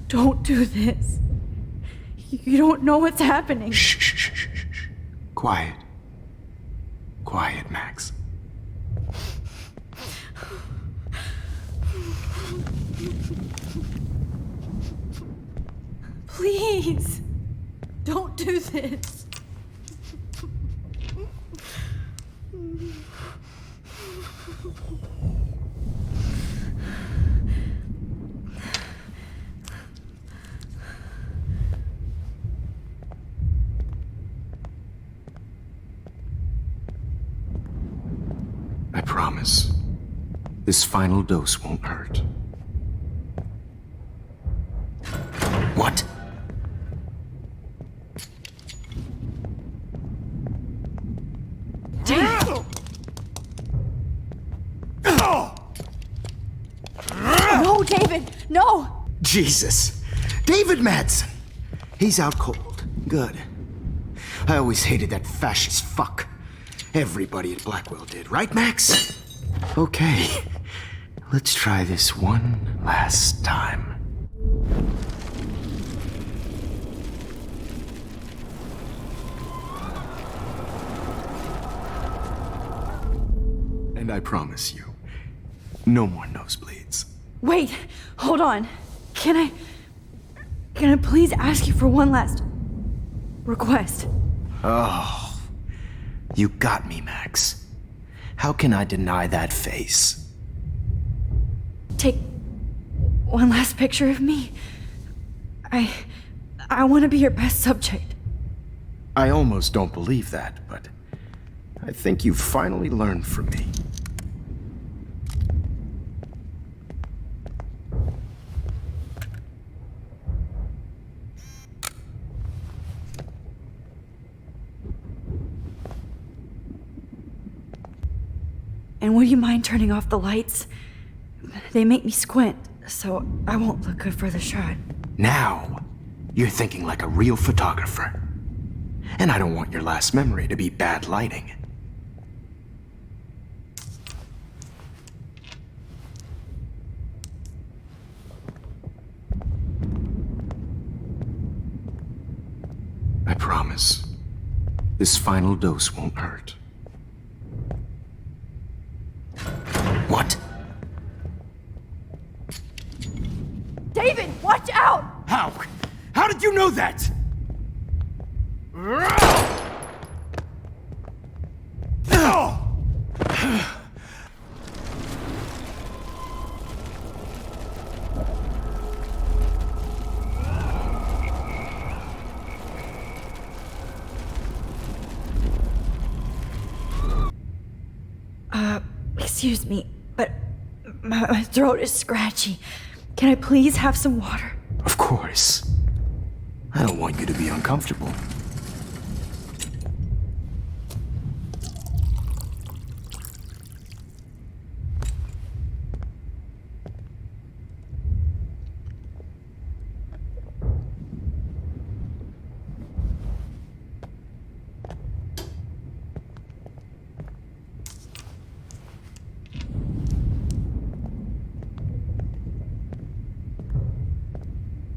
don't do this. You don't know what's happening. Shh, shh, shh, shh, shh. Quiet. Quiet, Max. Please, don't do this. I promise, this final dose won't hurt. What? No, David, no! Jesus. David Madsen. He's out cold. Good. I always hated that fascist fuck. Everybody at Blackwell did, right, Max? Okay. Let's try this one last time. And I promise you, no more nosebleeds. Wait, hold on. Can I please ask you for one last request? Oh, you got me, Max. How can I deny that face? Take one last picture of me. I want to be your best subject. I almost don't believe that, but I think you've finally learned from me. And would you mind turning off the lights? They make me squint, so I won't look good for the shot. Now, you're thinking like a real photographer. And I don't want your last memory to be bad lighting. I promise, this final dose won't hurt. What? David, watch out! How? How did you know that? Excuse me, but my throat is scratchy. Can I please have some water? Of course. I don't want you to be uncomfortable.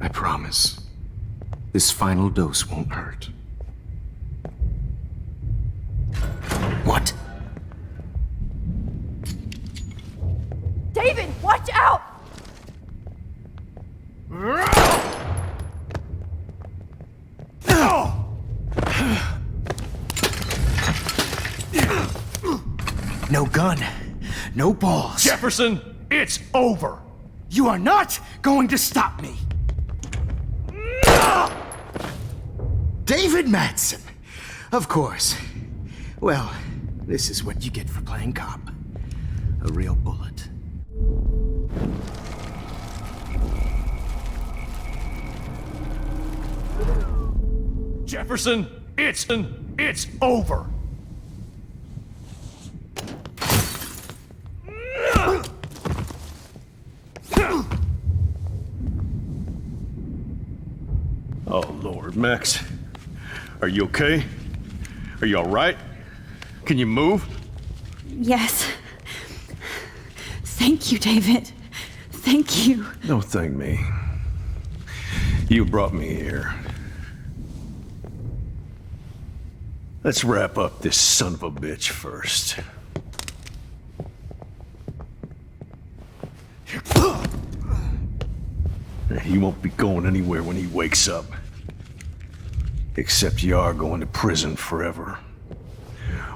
I promise, this final dose won't hurt. What? David, watch out! No gun, no balls. Jefferson, it's over. You are not going to stop me. David Madsen. Of course. Well, this is what you get for playing cop. A real bullet. Jefferson, it's over. Oh, Lord, Max. Are you okay? Are you all right? Can you move? Yes. Thank you, David. Thank you. Don't thank me. You brought me here. Let's wrap up this son of a bitch first. He won't be going anywhere when he wakes up. Except you are going to prison forever.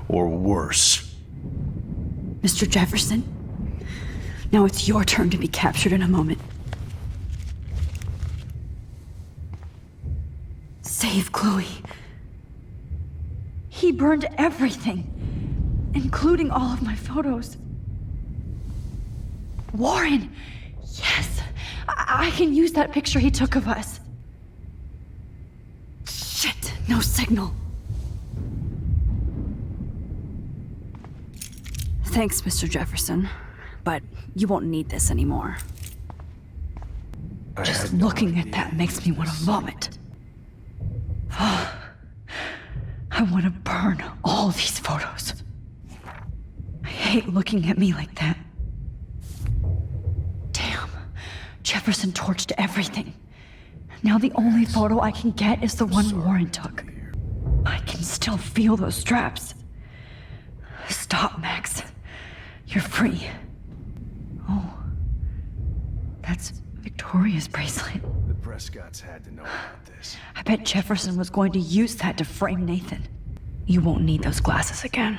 Or worse. Mr. Jefferson, now it's your turn to be captured in a moment. Save Chloe. He burned everything, including all of my photos. Warren! Yes! I can use that picture he took of us. Shit, no signal. Thanks, Mr. Jefferson, but you won't need this anymore. Just looking at that makes me want to vomit. I want to burn all these photos. I hate looking at me like that. Damn, Jefferson torched everything. Now the only photo I can get is the one Warren took. I can still feel those straps. Stop, Max. You're free. Oh, that's Victoria's bracelet. The Prescotts had to know about this. I bet Jefferson was going to use that to frame Nathan. You won't need those glasses again.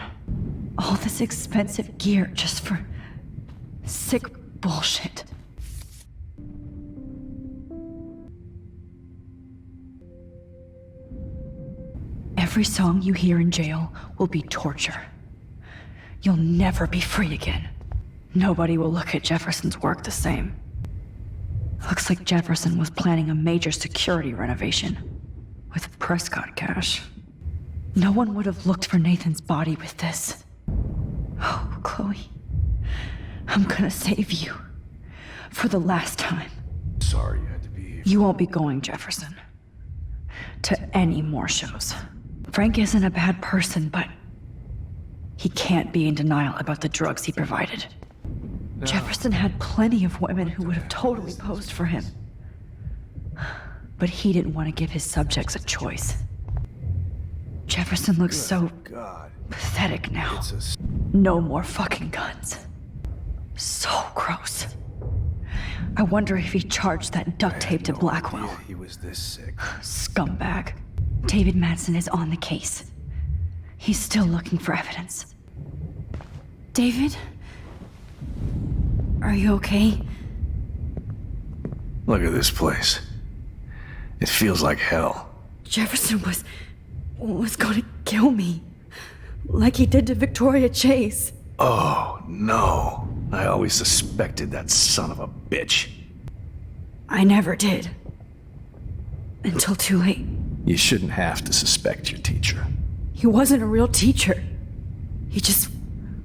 All this expensive gear just for sick bullshit. Every song you hear in jail will be torture. You'll never be free again. Nobody will look at Jefferson's work the same. Looks like Jefferson was planning a major security renovation with Prescott cash. No one would have looked for Nathan's body with this. Oh, Chloe. I'm gonna save you. For the last time. Sorry you had to be here. You won't be going, Jefferson. To any more shows. Frank isn't a bad person, but he can't be in denial about the drugs he provided. No. Jefferson had plenty of women who would have totally posed for him. But he didn't want to give his subjects a choice. Jefferson looks so pathetic now. No more fucking guns. So gross. I wonder if he charged that duct tape to Blackwell. He was this sick. Scumbag. David Madsen is on the case. He's still looking for evidence. David? Are you okay? Look at this place. It feels like hell. Jefferson was gonna kill me. Like he did to Victoria Chase. Oh, no. I always suspected that son of a bitch. I never did. Until too late. You shouldn't have to suspect your teacher. He wasn't a real teacher. He just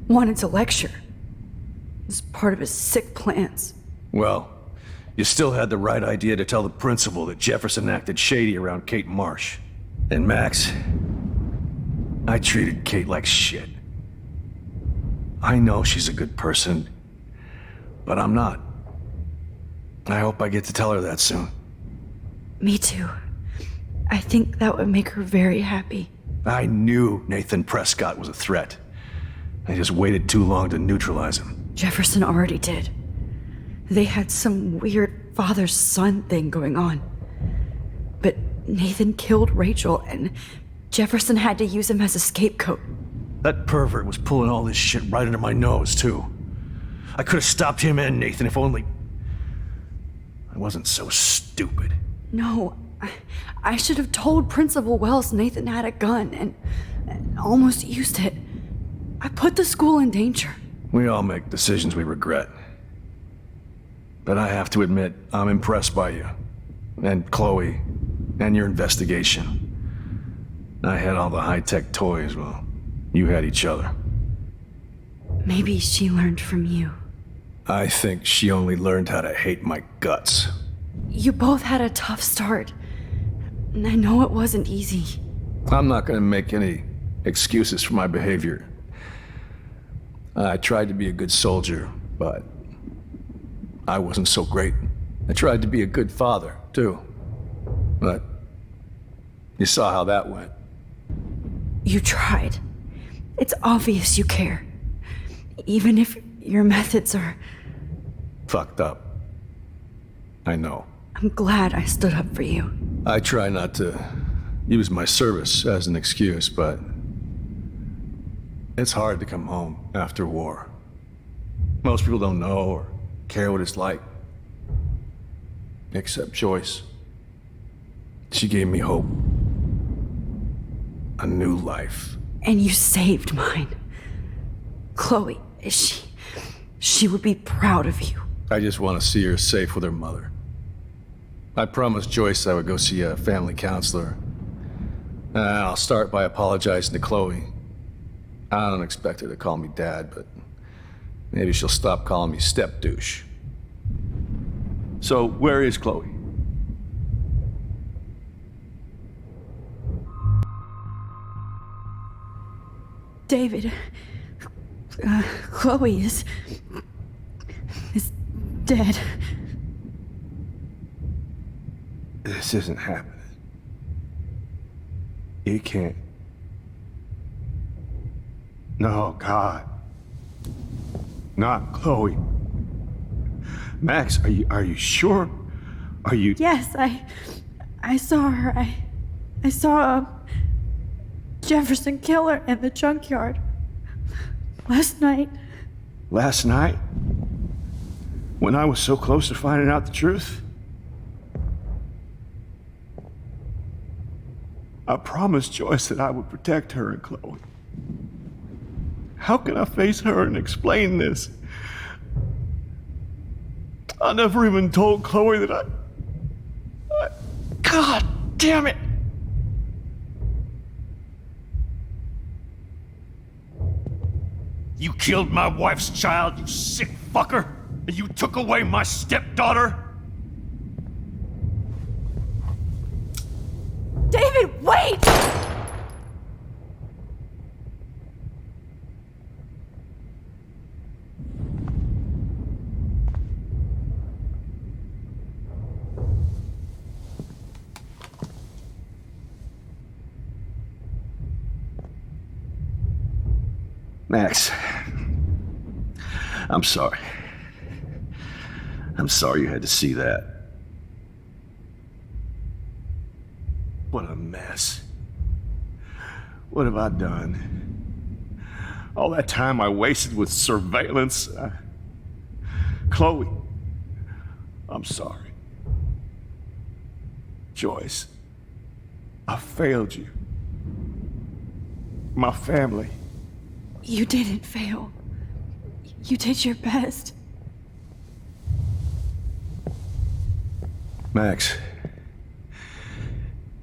wanted to lecture. It was part of his sick plans. Well, you still had the right idea to tell the principal that Jefferson acted shady around Kate Marsh. And Max, I treated Kate like shit. I know she's a good person, but I'm not. I hope I get to tell her that soon. Me too. I think that would make her very happy. I knew Nathan Prescott was a threat. I just waited too long to neutralize him. Jefferson already did. They had some weird father-son thing going on. But Nathan killed Rachel, and Jefferson had to use him as a scapegoat. That pervert was pulling all this shit right under my nose, too. I could have stopped him and Nathan if only I wasn't so stupid. No, I should have told Principal Wells Nathan had a gun and almost used it. I put the school in danger. We all make decisions we regret. But I have to admit, I'm impressed by you. And Chloe. And your investigation. I had all the high-tech toys, well, you had each other. Maybe she learned from you. I think she only learned how to hate my guts. You both had a tough start. And I know it wasn't easy. I'm not gonna make any excuses for my behavior. I tried to be a good soldier, but I wasn't so great. I tried to be a good father, too. But you saw how that went. You tried. It's obvious you care. Even if your methods are fucked up. I know. I'm glad I stood up for you. I try not to use my service as an excuse, but it's hard to come home after war. Most people don't know or care what it's like. Except Joyce. She gave me hope. A new life. And you saved mine. Chloe, she would be proud of you. I just want to see her safe with her mother. I promised Joyce I would go see a family counselor. And I'll start by apologizing to Chloe. I don't expect her to call me Dad, but maybe she'll stop calling me step douche. So, where is Chloe? David, Chloe is dead. This isn't happening. You can't. No, God. Not Chloe. Max, are you sure? Are you? Yes, I saw her. I saw Jefferson kill her in the junkyard last night. Last night? When I was so close to finding out the truth? I promised Joyce that I would protect her and Chloe. How can I face her and explain this? I never even told Chloe that I... God damn it! You killed my wife's child, you sick fucker! And you took away my stepdaughter? David, wait! Max, I'm sorry. I'm sorry you had to see that. What a mess. What have I done? All that time I wasted with surveillance. Chloe, I'm sorry. Joyce, I failed you. My family. You didn't fail. You did your best. Max,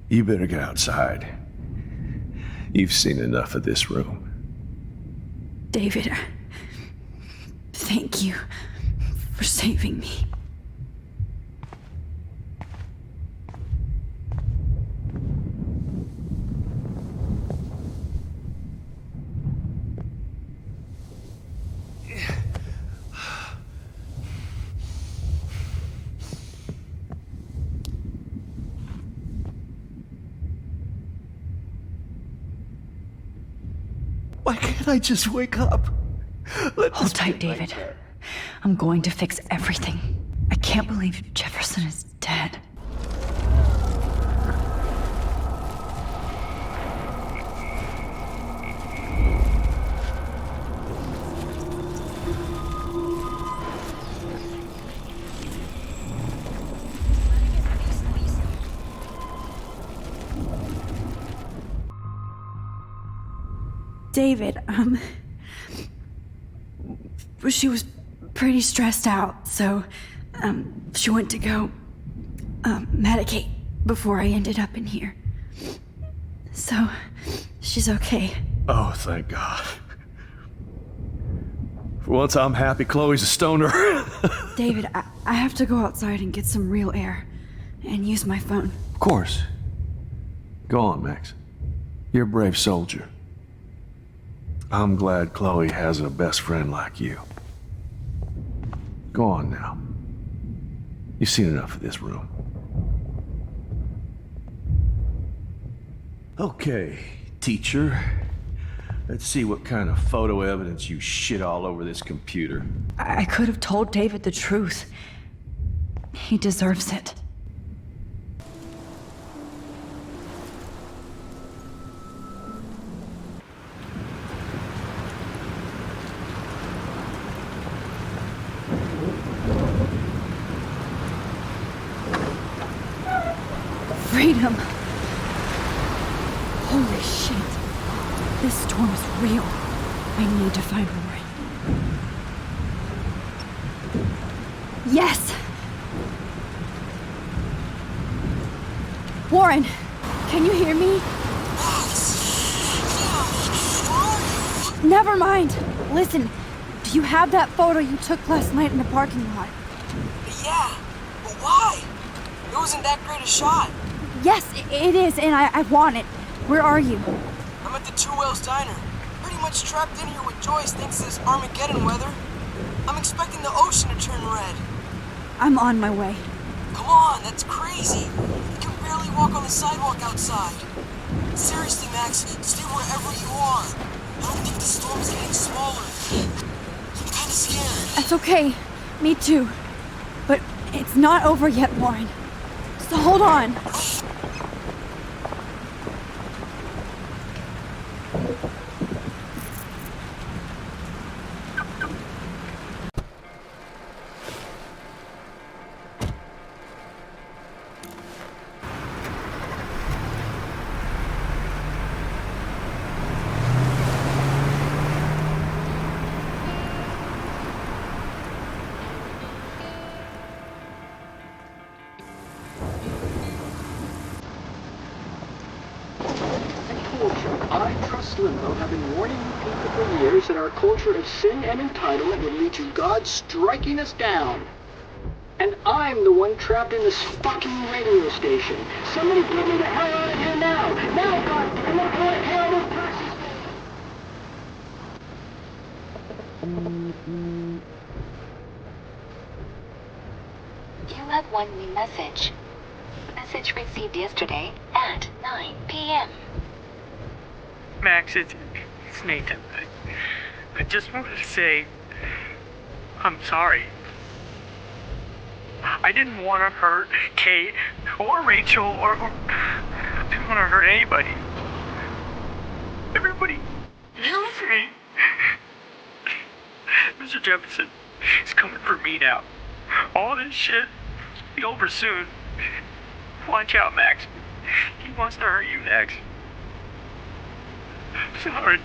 you better get outside. You've seen enough of this room. David, thank you for saving me. Why can't I just wake up? Hold tight, David. I'm going to fix everything. I can't believe Jefferson is dead. David, she was pretty stressed out, so, she went to go, medicate before I ended up in here. So, she's okay. Oh, thank God. For once, I'm happy Chloe's a stoner. David, I have to go outside and get some real air, and use my phone. Of course. Go on, Max. You're a brave soldier. I'm glad Chloe has a best friend like you. Go on now. You've seen enough of this room. Okay, teacher. Let's see what kind of photo evidence you shit all over this computer. I could have told David the truth. He deserves it. Freedom. Holy shit. This storm is real. I need to find Warren. Yes! Warren, can you hear me? Never mind. Listen, do you have that photo you took last night in the parking lot? Yeah, but why? It wasn't that great a shot. Yes, it is, and I want it. Where are you? I'm at the Two Whales Diner. Pretty much trapped in here with Joyce thanks to this Armageddon weather. I'm expecting the ocean to turn red. I'm on my way. Come on, that's crazy. You can barely walk on the sidewalk outside. Seriously, Max, stay wherever you are. I don't think the storm is getting smaller. I'm kinda scared. That's okay. Me too. But it's not over yet, Warren. So hold on. limo have been warning people for years that our culture of sin and entitlement would lead to God striking us down. And I'm the one trapped in this fucking radio station. Somebody get me the hell out of here now! Now, goddammit, I want to hear all those taxis! You have one new message. Message received yesterday at 9 p.m. Max, it's Nathan. I just wanted to say, I'm sorry. I didn't want to hurt Kate or Rachel or I didn't want to hurt anybody. Everybody used me. Mr. Jefferson is coming for me now. All this shit will be over soon. Watch out, Max. He wants to hurt you next. Sorry.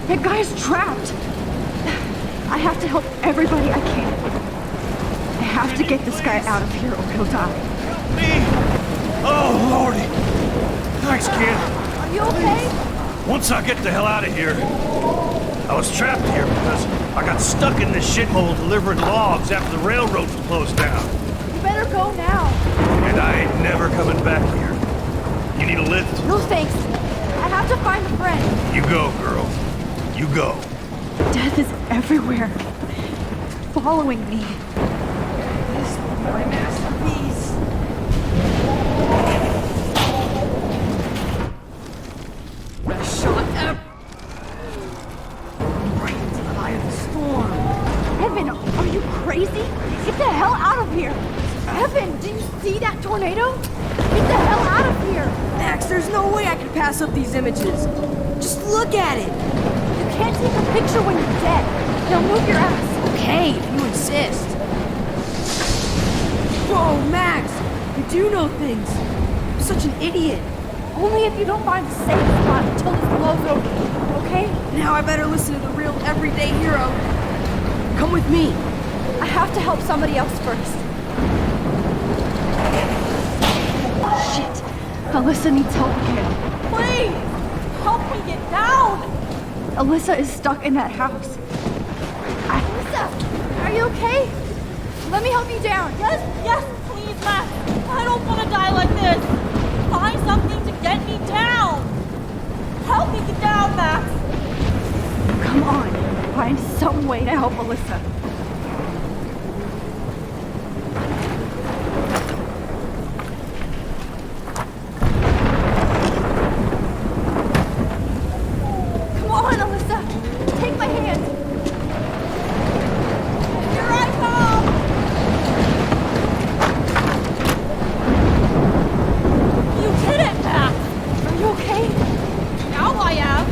That guy's trapped. I have to help everybody I can. I have to get this guy out of here or he'll die. Me? Oh, Lordy. Thanks, kid. Are you okay? Once I get the hell out of here, I was trapped here because I got stuck in this shithole delivering logs after the railroads were closed down. You better go now. And I ain't never coming back here. You need a lift? No thanks. I have to find a friend. You go, girl. You go. Death is everywhere. Following me. This is my masterpiece. I shot up right into the eye of the storm. Evan, are you crazy? Get the hell out of here. Evan, do you see that tornado? Get the hell out of here. Max, there's no way I can pass up these images. Just look at it. You can't take a picture when you're dead. Now move your ass. Okay, if you insist. Whoa, Max, you do know things. I'm such an idiot. Only if you don't find a safe spot until this blows over, okay? Now I better listen to the real everyday hero. Come with me. I have to help somebody else first. Shit. Alyssa needs help again. Please! Help me get down! Alyssa is stuck in that house. Alyssa! Are you okay? Let me help you down. Yes, please, Max. I don't want to die like this. Find something to get me down. Help me get down, Max. Come on. Find some way to help Alyssa. Come on, Alyssa. Take my hand. Here I come. You did it, Max. Are you okay? Now I am.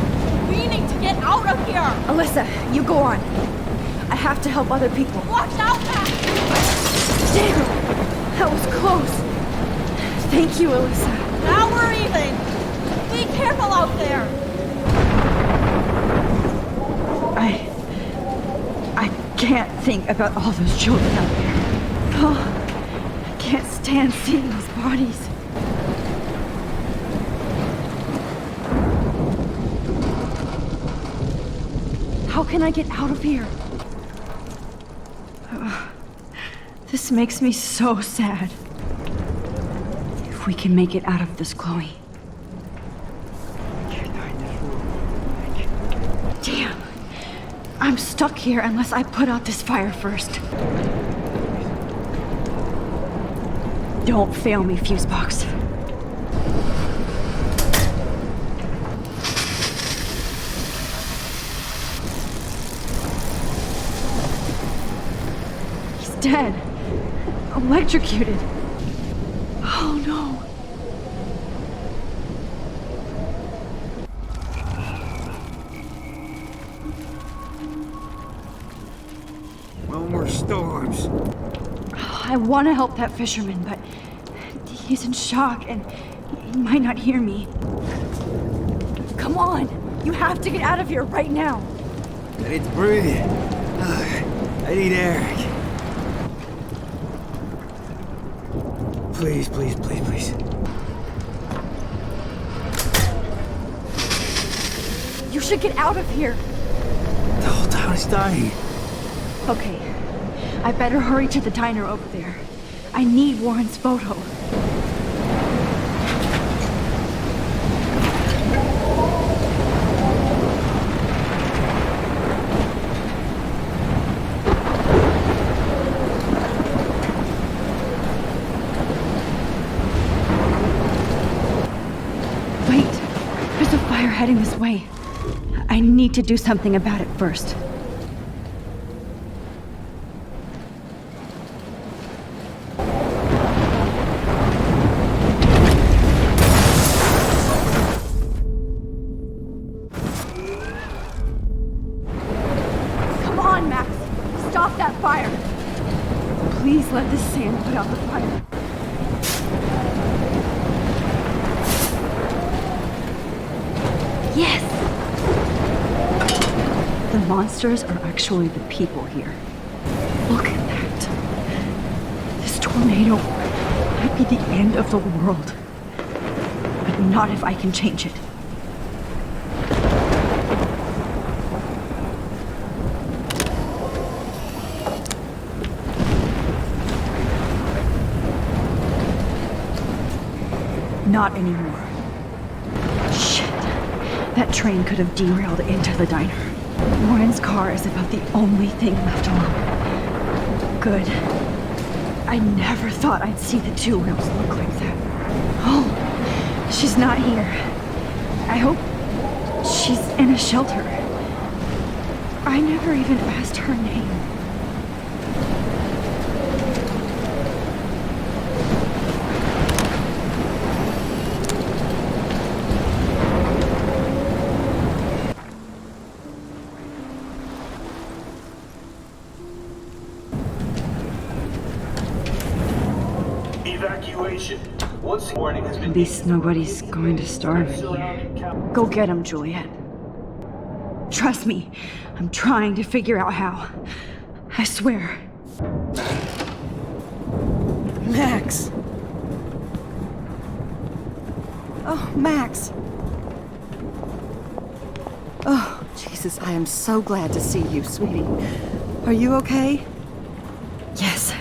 We need to get out of here. Alyssa, you go on. I have to help other people. Watch out, Max. Damn! That was close. Thank you, Alyssa. Now we're even. Be careful out there. I can't think about all those children out there. Oh, I can't stand seeing those bodies. How can I get out of here? This makes me so sad. If we can make it out of this, Chloe. Damn. I'm stuck here unless I put out this fire first. Don't fail me, Fusebox. He's dead. Electrocuted. Oh no. No more storms. I want to help that fisherman, but he's in shock and he might not hear me. Come on! You have to get out of here right now! I need to breathe. I need air. Please, please, please, please. You should get out of here! The whole town is dying. Okay, I better hurry to the diner over there. I need Warren's photo. Wait, there's a fire heading this way. I need to do something about it first. Stop that fire! Please let the sand put out the fire. Yes! The monsters are actually the people here. Look at that. This tornado might be the end of the world. But not if I can change it. Not anymore. Shit. That train could have derailed into the diner. Warren's car is about the only thing left alone. Good. I never thought I'd see the two wheels look like that. Oh, she's not here. I hope she's in a shelter. I never even asked her name. At least nobody's going to starve in here. Go get him, Juliet. Trust me, I'm trying to figure out how. I swear. Max! Oh, Max! Oh, Jesus, I am so glad to see you, sweetie. Are you okay? Yes.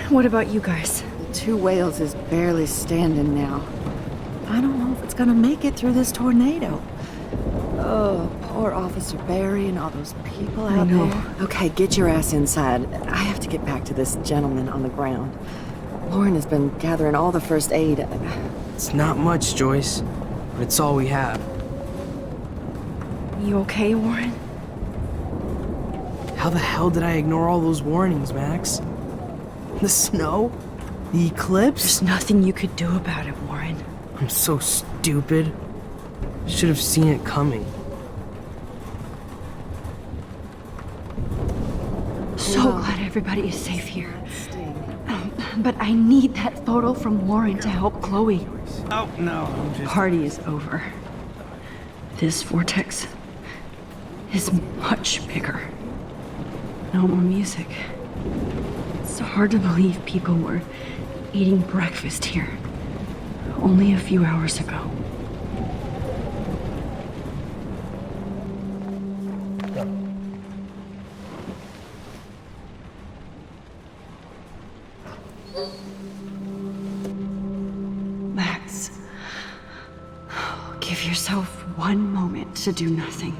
What about you guys? Two Whales is barely standing now. I don't know if it's gonna make it through this tornado. Oh, poor Officer Barry and all those people out there. Okay, get your ass inside. I have to get back to this gentleman on the ground. Lauren has been gathering all the first aid. It's not much, Joyce, but it's all we have. You okay, Warren? How the hell did I ignore all those warnings, Max? The snow? The eclipse? There's nothing you could do about it, Warren. I'm so stupid. Should have seen it coming. So glad everybody is safe here. But I need that photo from Warren to help Chloe. Oh, no. Party is over. This vortex is much bigger. No more music. It's hard to believe people were eating breakfast here only a few hours ago. Max, give yourself one moment to do nothing.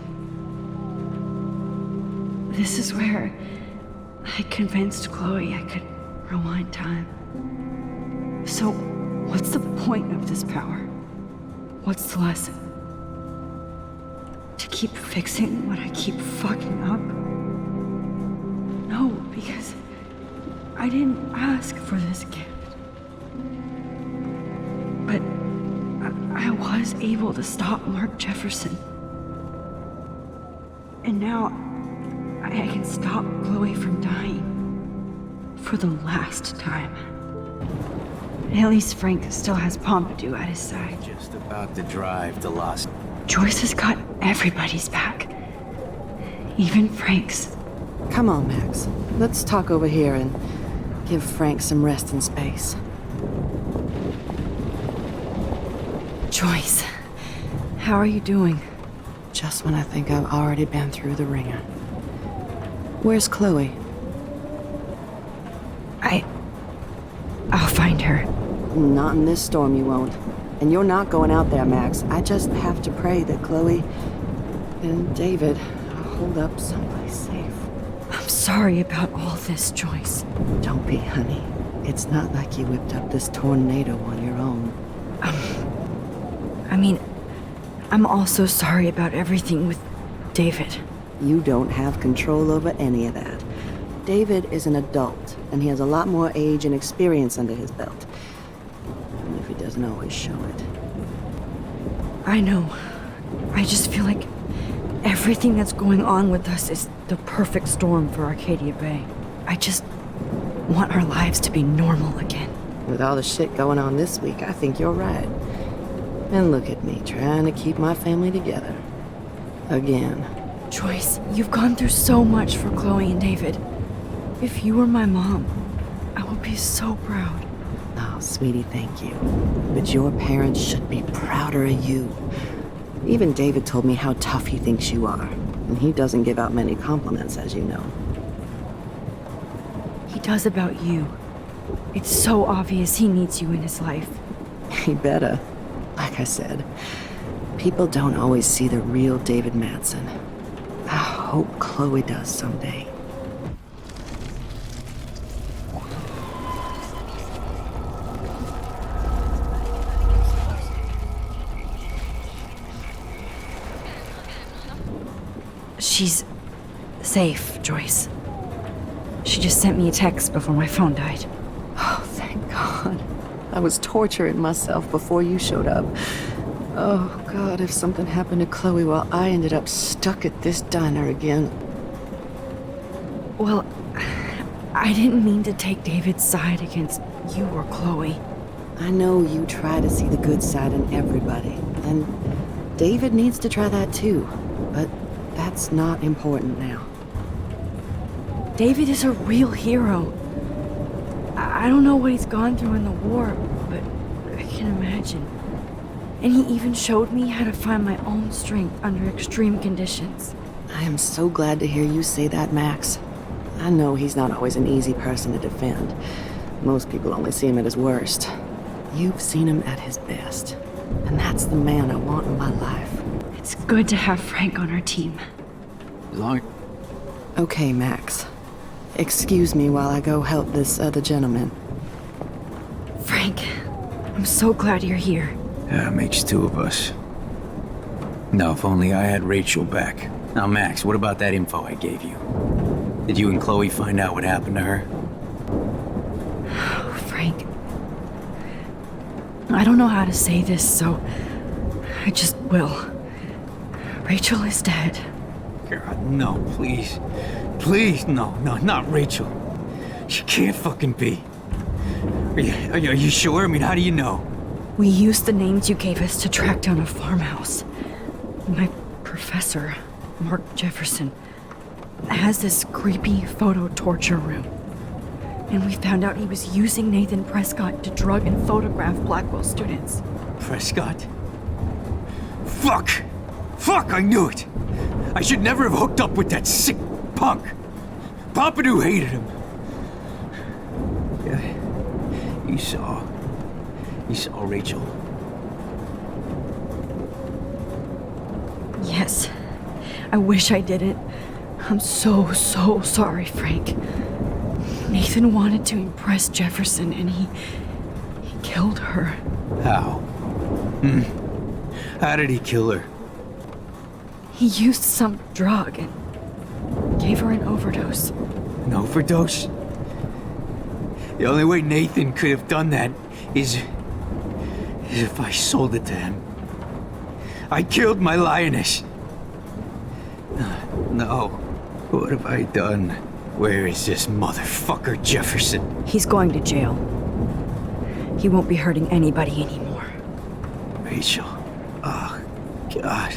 This is where I convinced Chloe I could rewind time. So, what's the point of this power? What's the lesson? To keep fixing what I keep fucking up? No, because I didn't ask for this gift. But I was able to stop Mark Jefferson. And now I can stop Chloe from dying. For the last time. At least Frank still has Pompidou at his side. Just about to drive to Los... Joyce has got everybody's back. Even Frank's. Come on, Max. Let's talk over here and give Frank some rest and space. Joyce, how are you doing? Just when I think I've already been through the ringer. Where's Chloe? I'll find her. Not in this storm, you won't. And you're not going out there, Max. I just have to pray that Chloe and David hold up someplace safe. I'm sorry about all this, Joyce. Don't be, honey. It's not like you whipped up this tornado on your own. I'm also sorry about everything with David. You don't have control over any of that. David is an adult, and he has a lot more age and experience under his belt. Even if he doesn't always show it. I know. I just feel like everything that's going on with us is the perfect storm for Arcadia Bay. I just want our lives to be normal again. With all the shit going on this week, I think you're right. And look at me, trying to keep my family together. Again. Joyce, you've gone through so much for Chloe and David. If you were my mom, I would be so proud. Oh, sweetie, thank you. But your parents should be prouder of you. Even David told me how tough he thinks you are. And he doesn't give out many compliments, as you know. He does about you. It's so obvious he needs you in his life. He better. Like I said, people don't always see the real David Madsen. I hope Chloe does someday. She's safe, Joyce. She just sent me a text before my phone died. Oh, thank God. I was torturing myself before you showed up. Oh, God, if something happened to Chloe while I ended up stuck at this diner again. Well, I didn't mean to take David's side against you or Chloe. I know you try to see the good side in everybody, and David needs to try that too, but that's not important now. David is a real hero. I don't know what he's gone through in the war, but I can imagine. And he even showed me how to find my own strength under extreme conditions. I am so glad to hear you say that, Max. I know he's not always an easy person to defend. Most people only see him at his worst. You've seen him at his best. And that's the man I want in my life. It's good to have Frank on our team. Okay, Max. Excuse me while I go help this other gentleman. Frank, I'm so glad you're here. Yeah, makes two of us. No, if only I had Rachel back. Now, Max, what about that info I gave you? Did you and Chloe find out what happened to her? Oh, Frank. I don't know how to say this, so I just will. Rachel is dead. God, no, please. Please, no, not Rachel. She can't fucking be. Are you sure? I mean, how do you know? We used the names you gave us to track down a farmhouse. My professor, Mark Jefferson, has this creepy photo torture room. And we found out he was using Nathan Prescott to drug and photograph Blackwell students. Prescott? Fuck! Fuck, I knew it! I should never have hooked up with that sick punk! Pompidou hated him. Yeah, you saw Rachel. Yes. I wish I didn't. I'm so sorry, Frank. Nathan wanted to impress Jefferson and he killed her. How? How did he kill her? He used some drug and gave her an overdose. An overdose? The only way Nathan could have done that is if I sold it to him. I killed my lioness. No. What have I done? Where is this motherfucker Jefferson? He's going to jail. He won't be hurting anybody anymore. Rachel. Oh, God.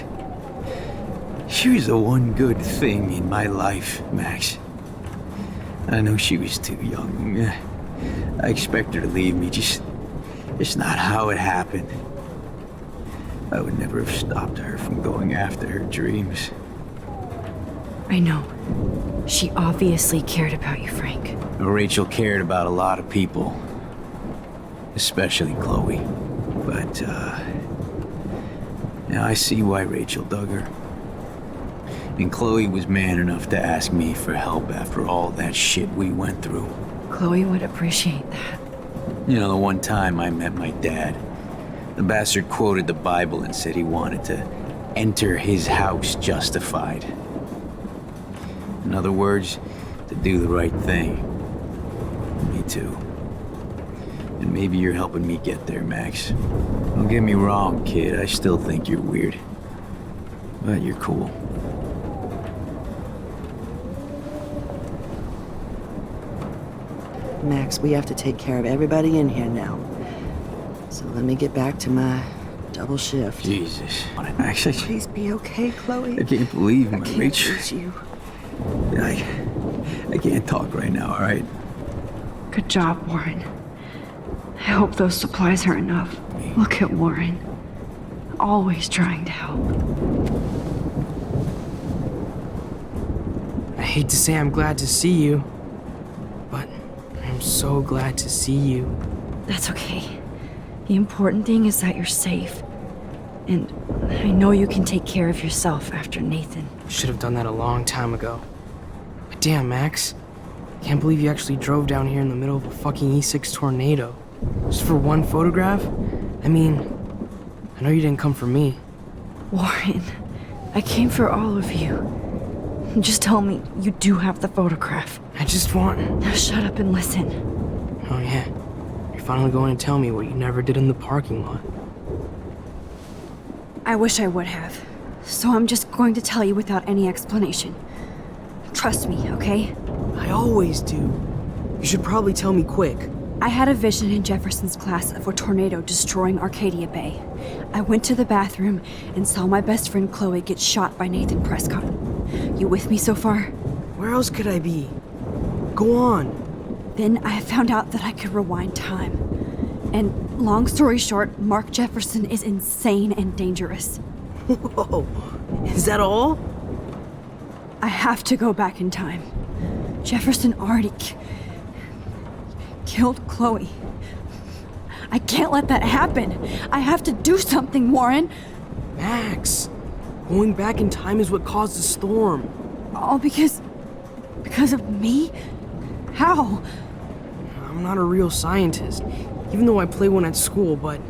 She was the one good thing in my life, Max. I know she was too young. I expect her to leave me, just not how it happened. I would never have stopped her from going after her dreams. I know. She obviously cared about you, Frank. Rachel cared about a lot of people. Especially Chloe. But, now I see why Rachel dug her. And Chloe was man enough to ask me for help after all that shit we went through. Chloe would appreciate that. You know, the one time I met my dad, the bastard quoted the Bible and said he wanted to enter his house justified. In other words, to do the right thing. Me too. And maybe you're helping me get there, Max. Don't get me wrong, kid. I still think you're weird. But you're cool. Max, we have to take care of everybody in here now. So let me get back to my double shift. Jesus. Max, Please be okay, Chloe. I can't believe my I can't Rachel. lose you. I can't talk right now, all right? Good job, Warren. I hope those supplies are enough. Look at Warren. Always trying to help. I hate to say I'm glad to see you, but I'm so glad to see you. That's okay. The important thing is that you're safe. And I know you can take care of yourself after Nathan. Should have done that a long time ago. But damn, Max. Can't believe you actually drove down here in the middle of a fucking E6 tornado. Just for one photograph? I mean, I know you didn't come for me. Warren, I came for all of you. Just tell me you do have the photograph. I just want... Now shut up and listen. Oh yeah. You're finally going to tell me what you never did in the parking lot. I wish I would have. So I'm just going to tell you without any explanation. Trust me, okay? I always do. You should probably tell me quick. I had a vision in Jefferson's class of a tornado destroying Arcadia Bay. I went to the bathroom and saw my best friend Chloe get shot by Nathan Prescott. You with me so far? Where else could I be? Go on. Then I found out that I could rewind time. And long story short, Mark Jefferson is insane and dangerous. Whoa, is that all? I have to go back in time. Jefferson already killed Chloe. I can't let that happen. I have to do something, Warren. Max, going back in time is what caused the storm. All because of me? How? I'm not a real scientist, even though I play one at school, but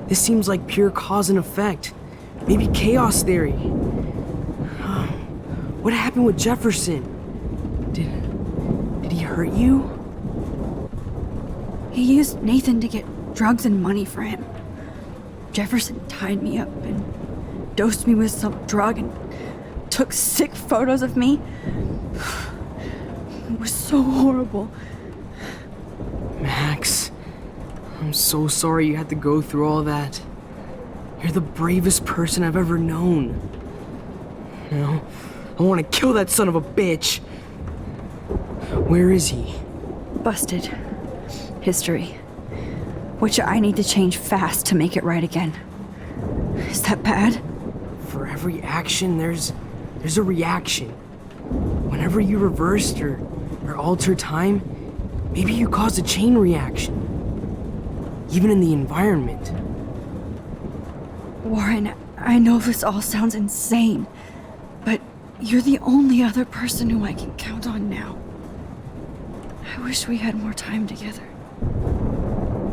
this seems like pure cause and effect. Maybe chaos theory. What happened with Jefferson? Did he hurt you? He used Nathan to get drugs and money for him. Jefferson tied me up and dosed me with some drug and took sick photos of me. It was so horrible. Max, I'm so sorry you had to go through all that. You're the bravest person I've ever known. You know, I want to kill that son of a bitch. Where is he? Busted. History. Which I need to change fast to make it right again. Is that bad? For every action, there's a reaction. Whenever you reversed or altered time, maybe you caused a chain reaction. Even in the environment. Warren, I know this all sounds insane, but you're the only other person who I can count on now. I wish we had more time together.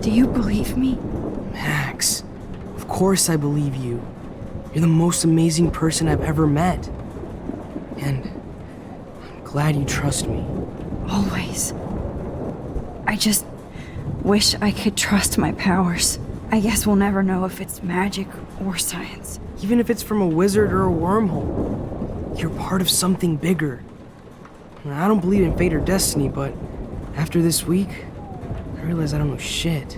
Do you believe me? Max, of course I believe you. You're the most amazing person I've ever met. And I'm glad you trust me. Always. I just wish I could trust my powers. I guess we'll never know if it's magic or science. Even if it's from a wizard or a wormhole, you're part of something bigger. I don't believe in fate or destiny, but after this week, I realize I don't know shit.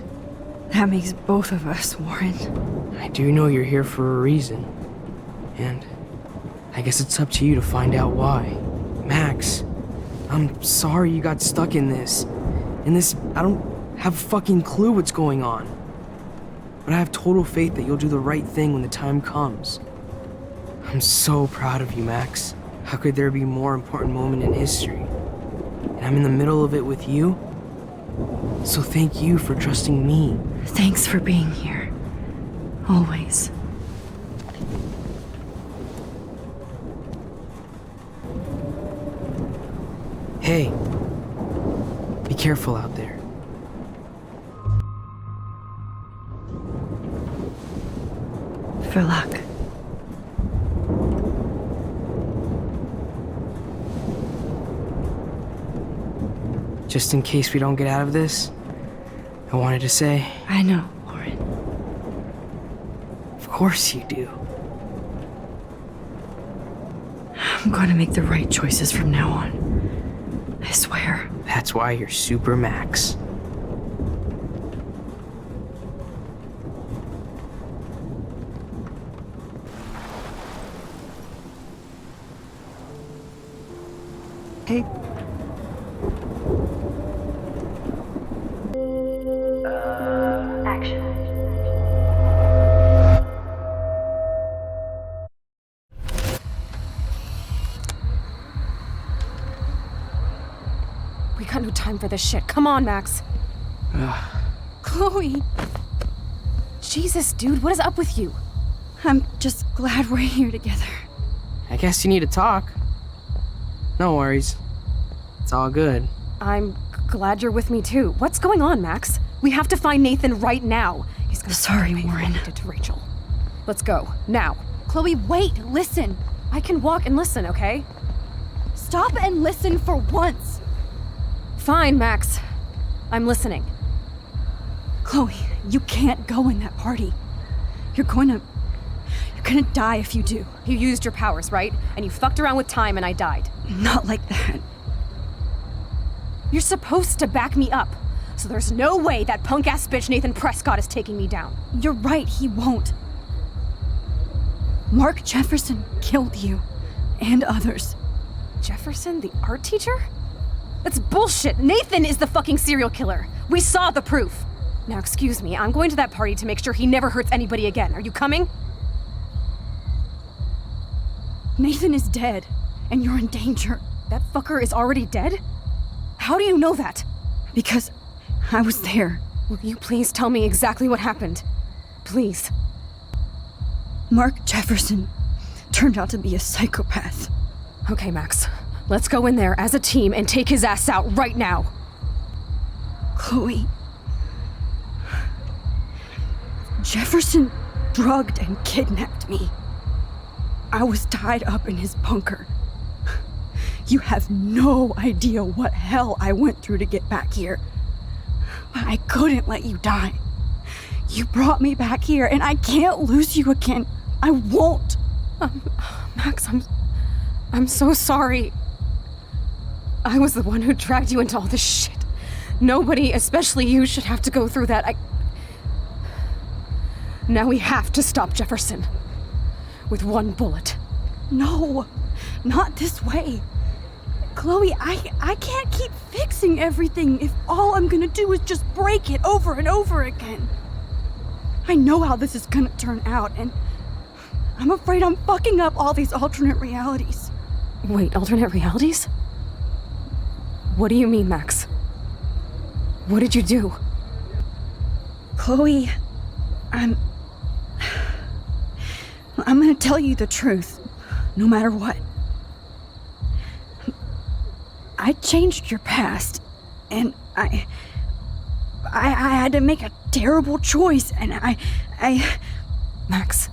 That makes both of us, Warren. I do know you're here for a reason. And I guess it's up to you to find out why. Max, I'm sorry you got stuck in this. I don't have a fucking clue what's going on. But I have total faith that you'll do the right thing when the time comes. I'm so proud of you, Max. How could there be a more important moment in history? And I'm in the middle of it with you. So thank you for trusting me. Thanks for being here. Always. Hey, be careful out there. For luck. Just in case we don't get out of this, I wanted to say... I know, Warren. Of course you do. I'm going to make the right choices from now on. I swear. That's why you're Super Max. Hey. Action. We got no time for this shit. Come on, Max. Chloe. Jesus, dude, what is up with you? I'm just glad we're here together. I guess you need to talk. No worries. It's all good. I'm glad you're with me too. What's going on, Max? We have to find Nathan right now. He's gonna Sorry, Warren. To Rachel. Let's go now. Chloe, wait, listen. I can walk and listen, okay? Stop and listen for once. Fine, Max. I'm listening. Chloe, you can't go in that party. You're gonna die if you do. You used your powers, right? And you fucked around with time and I died. Not like that. You're supposed to back me up. So there's no way that punk-ass bitch Nathan Prescott is taking me down. You're right, he won't. Mark Jefferson killed you. And others. Jefferson, the art teacher? That's bullshit. Nathan is the fucking serial killer. We saw the proof. Now, excuse me, I'm going to that party to make sure he never hurts anybody again. Are you coming? Nathan is dead, and you're in danger. That fucker is already dead? How do you know that? Because I was there. Will you please tell me exactly what happened? Please. Mark Jefferson turned out to be a psychopath. Okay, Max. Let's go in there as a team and take his ass out right now. Chloe. Jefferson drugged and kidnapped me. I was tied up in his bunker. You have no idea what hell I went through to get back here. But I couldn't let you die. You brought me back here, and I can't lose you again. I won't. Max, I'm so sorry. I was the one who dragged you into all this shit. Nobody, especially you, should have to go through that. Now we have to stop Jefferson. With one bullet. No, not this way. Chloe, I can't keep fixing everything if all I'm gonna do is just break it over and over again. I know how this is gonna turn out, and I'm afraid I'm fucking up all these alternate realities. Wait, alternate realities? What do you mean, Max? What did you do? Chloe, I'm gonna tell you the truth, no matter what. I changed your past, and I had to make a terrible choice, and I... Max,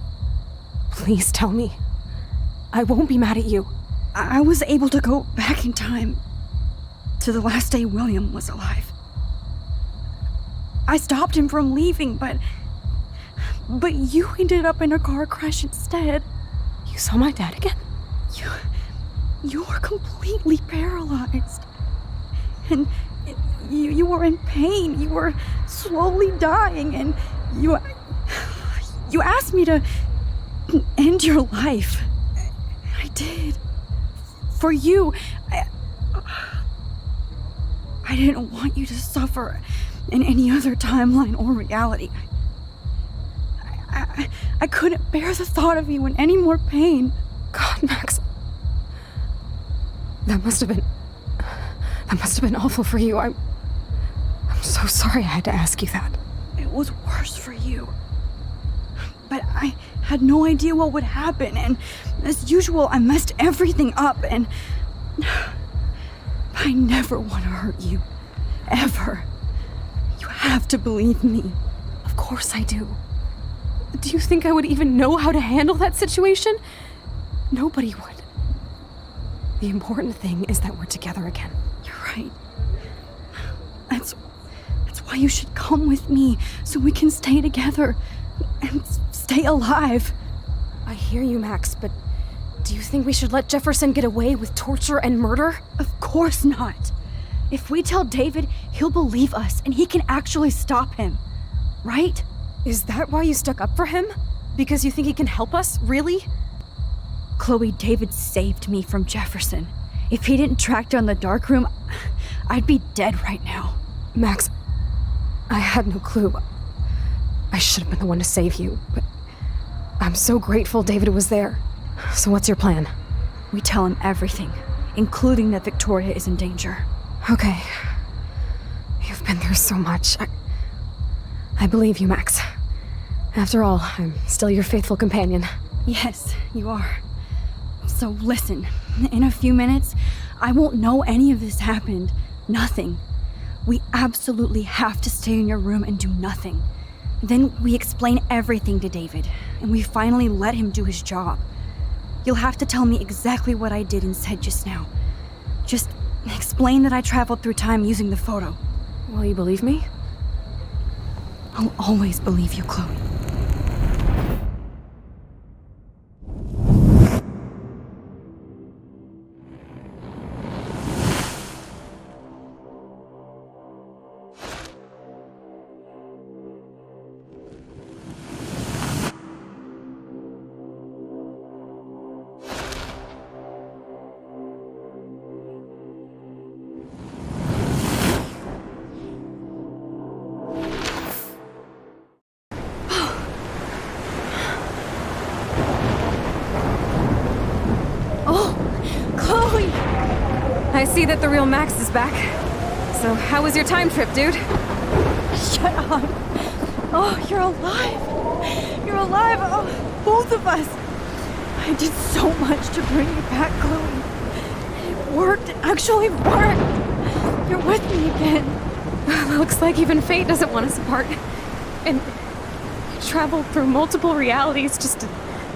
please tell me. I won't be mad at you. I was able to go back in time to the last day William was alive. I stopped him from leaving, but you ended up in a car crash instead. You saw my dad again? You were completely paralyzed. And you were in pain. You were slowly dying, and you asked me to end your life. I did. For you. I didn't want you to suffer in any other timeline or reality. I couldn't bear the thought of you in any more pain. God, Max. That must have been awful for you. I'm so sorry I had to ask you that. It was worse for you. But I had no idea what would happen, and as usual, I messed everything up, and I never want to hurt you. Ever. You have to believe me. Of course I do. Do you think I would even know how to handle that situation? Nobody would. The important thing is that we're together again. You're right. That's why you should come with me, so we can stay together and stay alive. I hear you, Max, but do you think we should let Jefferson get away with torture and murder? Of course not. If we tell David, he'll believe us and he can actually stop him. Right? Is that why you stuck up for him? Because you think he can help us? Really? Chloe, David saved me from Jefferson. If he didn't track down the dark room, I'd be dead right now. Max, I had no clue. I should have been the one to save you, but I'm so grateful David was there. So what's your plan? We tell him everything, including that Victoria is in danger. Okay. You've been through so much. I believe you, Max. After all, I'm still your faithful companion. Yes, you are. So listen, in a few minutes, I won't know any of this happened. Nothing. We absolutely have to stay in your room and do nothing. Then we explain everything to David, and we finally let him do his job. You'll have to tell me exactly what I did and said just now. Just explain that I traveled through time using the photo. Will you believe me? I'll always believe you, Chloe. I see that the real Max is back. So how was your time trip, dude? Shut up. Oh, you're alive. You're alive. Oh, both of us. I did so much to bring you back, Chloe. It worked. It actually worked. You're with me again. Looks like even fate doesn't want us apart. And I traveled through multiple realities just to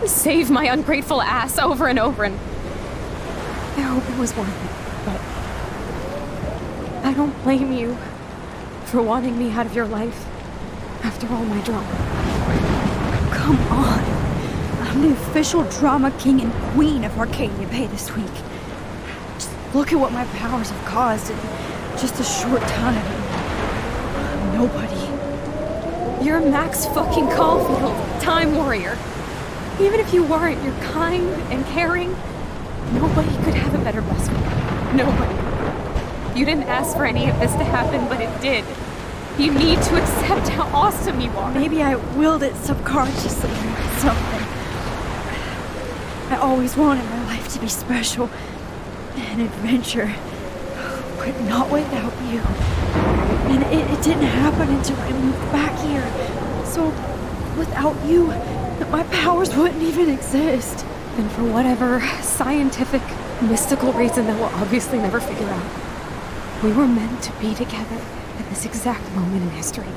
save my ungrateful ass over and over, and I hope it was worth it. But I don't blame you for wanting me out of your life after all my drama. Come on. I'm the official drama king and queen of Arcadia Bay this week. Just look at what my powers have caused in just a short time. Nobody. You're Max fucking Caulfield, Time Warrior. Even if you weren't, you're kind and caring. Nobody could have a better best friend. Nobody. You didn't ask for any of this to happen, but it did. You need to accept how awesome you are. Maybe I willed it subconsciously or something. I always wanted my life to be special. An adventure. But not without you. And it didn't happen until I moved back here. So, without you, my powers wouldn't even exist. And for whatever scientific, mystical reason that we'll obviously never figure out, we were meant to be together at this exact moment in history.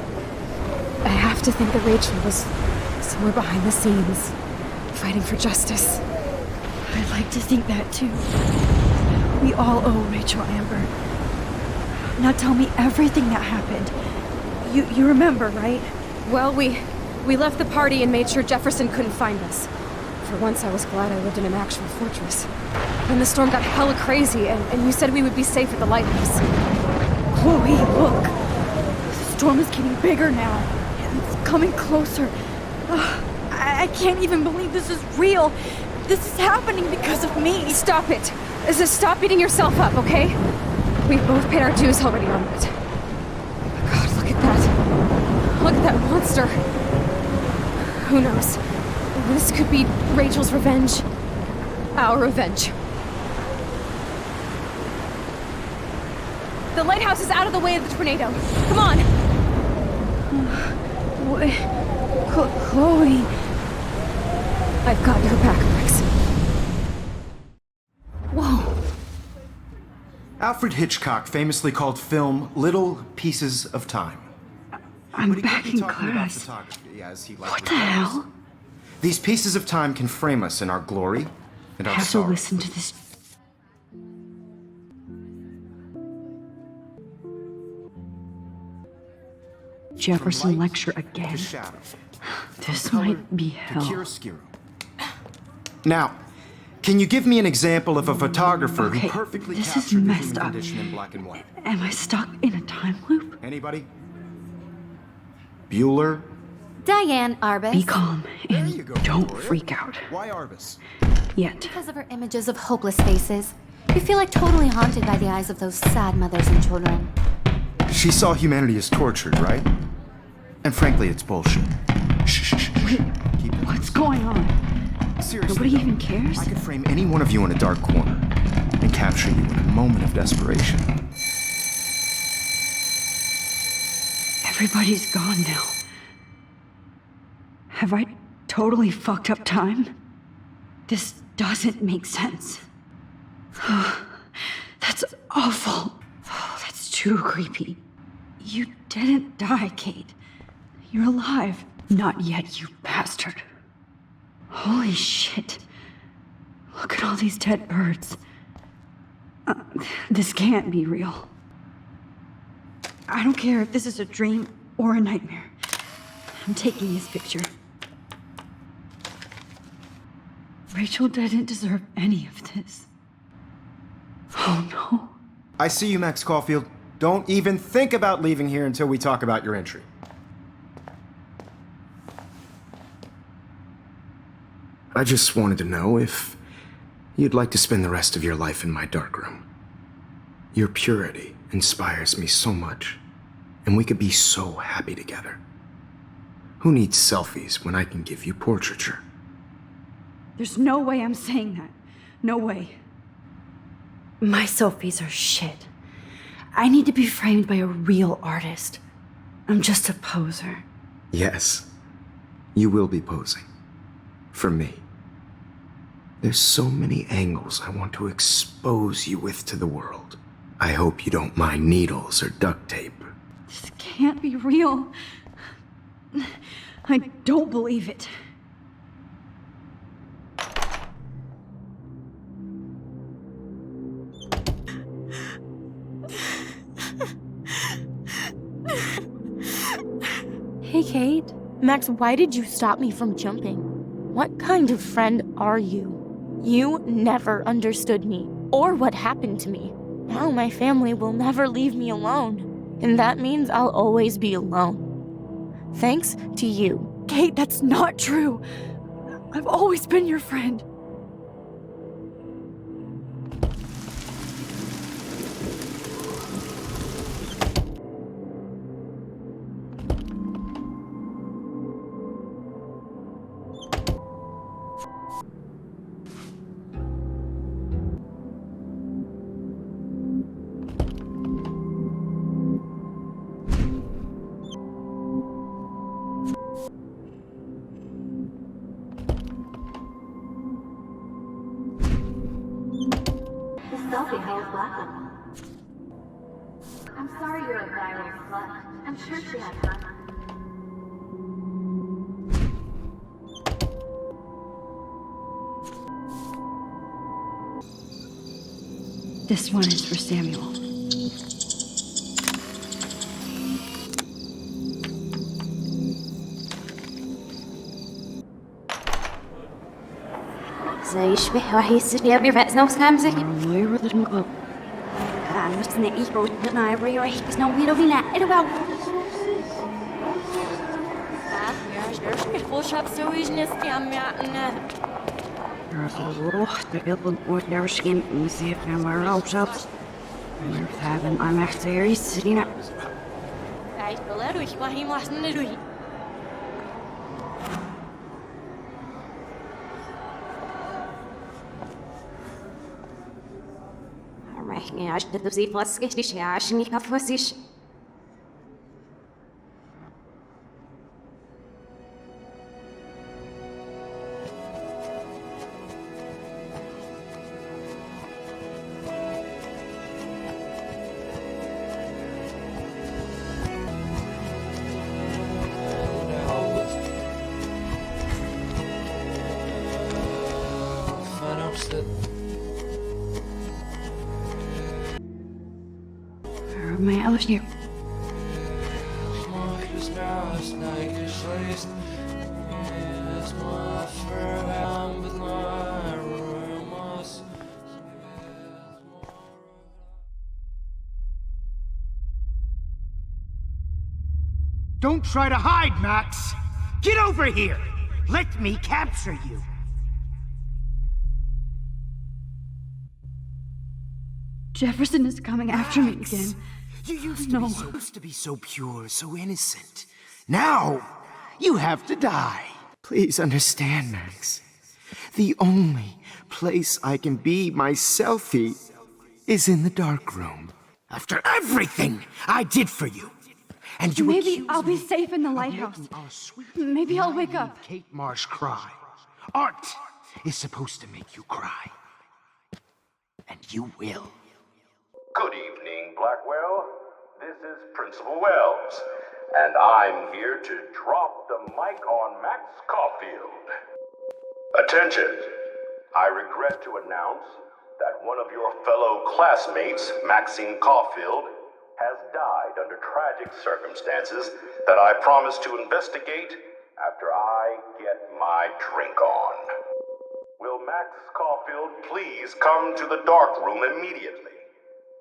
I have to think that Rachel was somewhere behind the scenes, fighting for justice. I'd like to think that too. We all owe Rachel Amber. Now tell me everything that happened. You remember, right? Well, we left the party and made sure Jefferson couldn't find us. For once, I was glad I lived in an actual fortress. Then the storm got hella crazy, and you said we would be safe at the lighthouse. Chloe, look. The storm is getting bigger now. It's coming closer. I can't even believe this is real. This is happening because of me. Stop it. Stop beating yourself up, okay? We've both paid our dues already on it. God, look at that. Look at that monster. Who knows? This could be Rachel's revenge. Our revenge. The lighthouse is out of the way of the tornado. Come on! Chloe. I've got your back, Max. Whoa. Alfred Hitchcock famously called film little pieces of time. I'm back in class. What the hell? These pieces of time can frame us in our glory and our I have sorrow. to listen to this. Jefferson lecture again. This might be hell. Now, can you give me an example of a photographer Okay, who perfectly this is captured the messed human up. condition in black and white? Am I stuck in a time loop? Anybody? Bueller? Diane Arbus. Be calm and don't freak out. Why Arbus? Yet. Because of her images of hopeless faces. You feel like totally haunted by the eyes of those sad mothers and children. She saw humanity as tortured, right? And frankly, it's bullshit. Shh. Wait, what's going on? Seriously, Nobody even cares? I could frame any one of you in a dark corner and capture you in a moment of desperation. Everybody's gone now. Have I totally fucked up time? This doesn't make sense. That's awful. That's too creepy. You didn't die, Kate. You're alive. Not yet, you bastard. Holy shit. Look at all these dead birds. This can't be real. I don't care if this is a dream or a nightmare. I'm taking this picture. Rachel didn't deserve any of this. Oh no. I see you, Max Caulfield. Don't even think about leaving here until we talk about your entry. I just wanted to know if you'd like to spend the rest of your life in my darkroom. Your purity inspires me so much, and we could be so happy together. Who needs selfies when I can give you portraiture? There's no way I'm saying that. No way. My selfies are shit. I need to be framed by a real artist. I'm just a poser. Yes, you will be posing. For me. There's so many angles I want to expose you with to the world. I hope you don't mind needles or duct tape. This can't be real. I don't believe it. Hey, Kate. Max, why did you stop me from jumping? What kind of friend are you? You never understood me, or what happened to me. Now my family will never leave me alone, and that means I'll always be alone. Thanks to you. Kate, that's not true. I've always been your friend. always welcome. I'm sorry you're a viral slut. I'm sure she had fun. This one is for Samuel. زي يشبه راح يستجيب بفأس نفس خمسة. I'm just an ego that I really is no way to be that. It about. Full shop sewage nest am What never skin and see if I'm wearing all shops. I'm actually sitting up. I believe we can him last night. Ja, ich dachte, sie was richtig, ja, ich nicht auf was ich. My elf here. Don't try to hide, Max! Get over here! Let me capture you! Jefferson is coming after me again. You used to be so pure, so innocent. Now, you have to die. Please understand, Max. The only place I can be myself is in the dark room. After everything I did for you. And you Maybe I'll be safe in the lighthouse. Maybe I'll wake up. Kate Marsh cry. Art is supposed to make you cry. And you will. Good evening, Blackwell. This is Principal Wells, and I'm here to drop the mic on Max Caulfield. Attention! I regret to announce that one of your fellow classmates, Maxine Caulfield, has died under tragic circumstances that I promise to investigate after I get my drink on. Will Max Caulfield please come to the dark room immediately?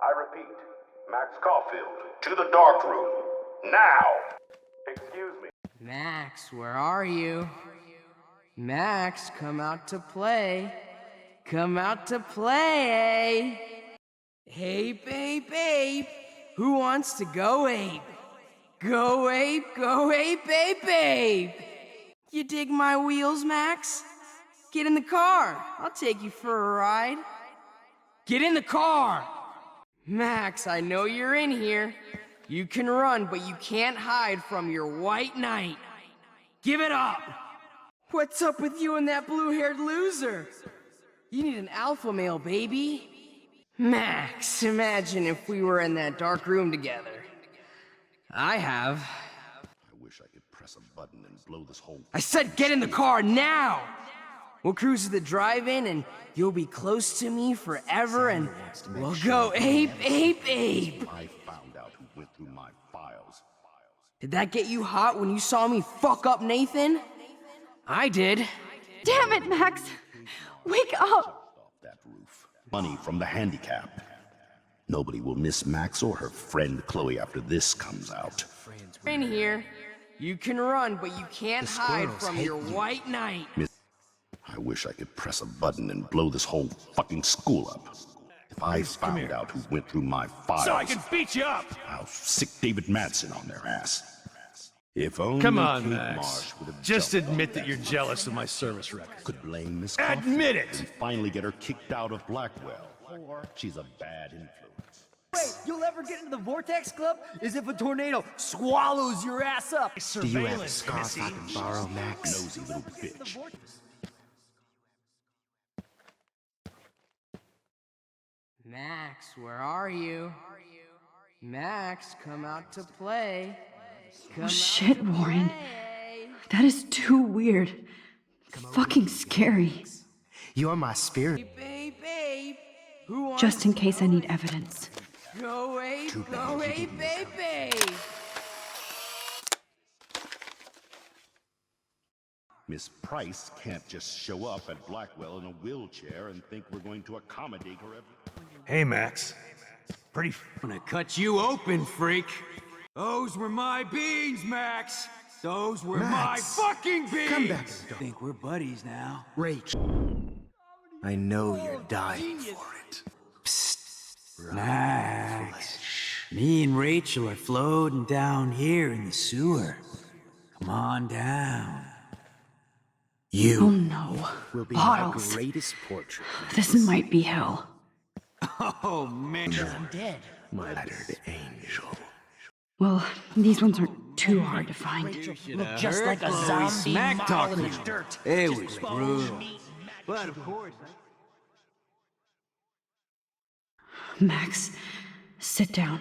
I repeat, Max Caulfield, to the dark room, now! Excuse me. Max, where are you? Max, come out to play. Come out to play, Ape, ape, ape. Who wants to go ape? Go ape, ape, ape. You dig my wheels, Max? Get in the car. I'll take you for a ride. Get in the car! Max, I know you're in here. You can run, but you can't hide from your white knight. Give it up! What's up with you and that blue-haired loser? You need an alpha male, baby. Max, imagine if we were in that dark room together. I have. I wish I could press a button and blow this whole... I said get in the car now! We'll cruise to the drive-in and you'll be close to me forever and we'll go ape, ape, ape! I found out who went through my files. Did that get you hot when you saw me fuck up Nathan? I did. Damn it, Max! Wake up! That roof. Money from the handicap. Nobody will miss Max or her friend Chloe after this comes out. In here, you can run, but you can't hide from your white knight. I wish I could press a button and blow this whole fucking school up. If I found out who went through my files... So I can beat you up! I'll sick David Madsen on their ass. If only Come on, Kate Max. Marsh would have Just jumped admit on that you're jealous of my service record. Could blame Miss Admit it! And finally get her kicked out of Blackwell. She's a bad influence. Wait, you'll ever get into the Vortex Club? As if a tornado swallows your ass up. Do you have a scarf I can borrow, Max? Nosy little bitch. Max, where are you? Max, come out to play. Come Oh, out shit, to Warren. play. That is too weird. Fucking scary. You're my spirit. Babe, babe. Who wants Just in to case I need evidence. go away, Too go bad you away, didn't miss baby? Miss Price can't just show up at Blackwell in a wheelchair and think we're going to accommodate her every... Hey, Max. Pretty... I'm gonna cut you open, freak. Those were my beans, Max. Those were Max, my fucking beans. come back. I think we're buddies now. Rachel, I know you're dying for it. Psst, Max. Me and Rachel are floating down here in the sewer. Come on down. Oh no. will be Bottles. my greatest portrait. This might be hell. Oh, man. I'm dead. My battered angel. Well, these ones aren't too hard to find. Rachel looked just like a zombie smack model talking in you. the dirt. It Just was bones, brutal. meat, But of course, Max, sit down.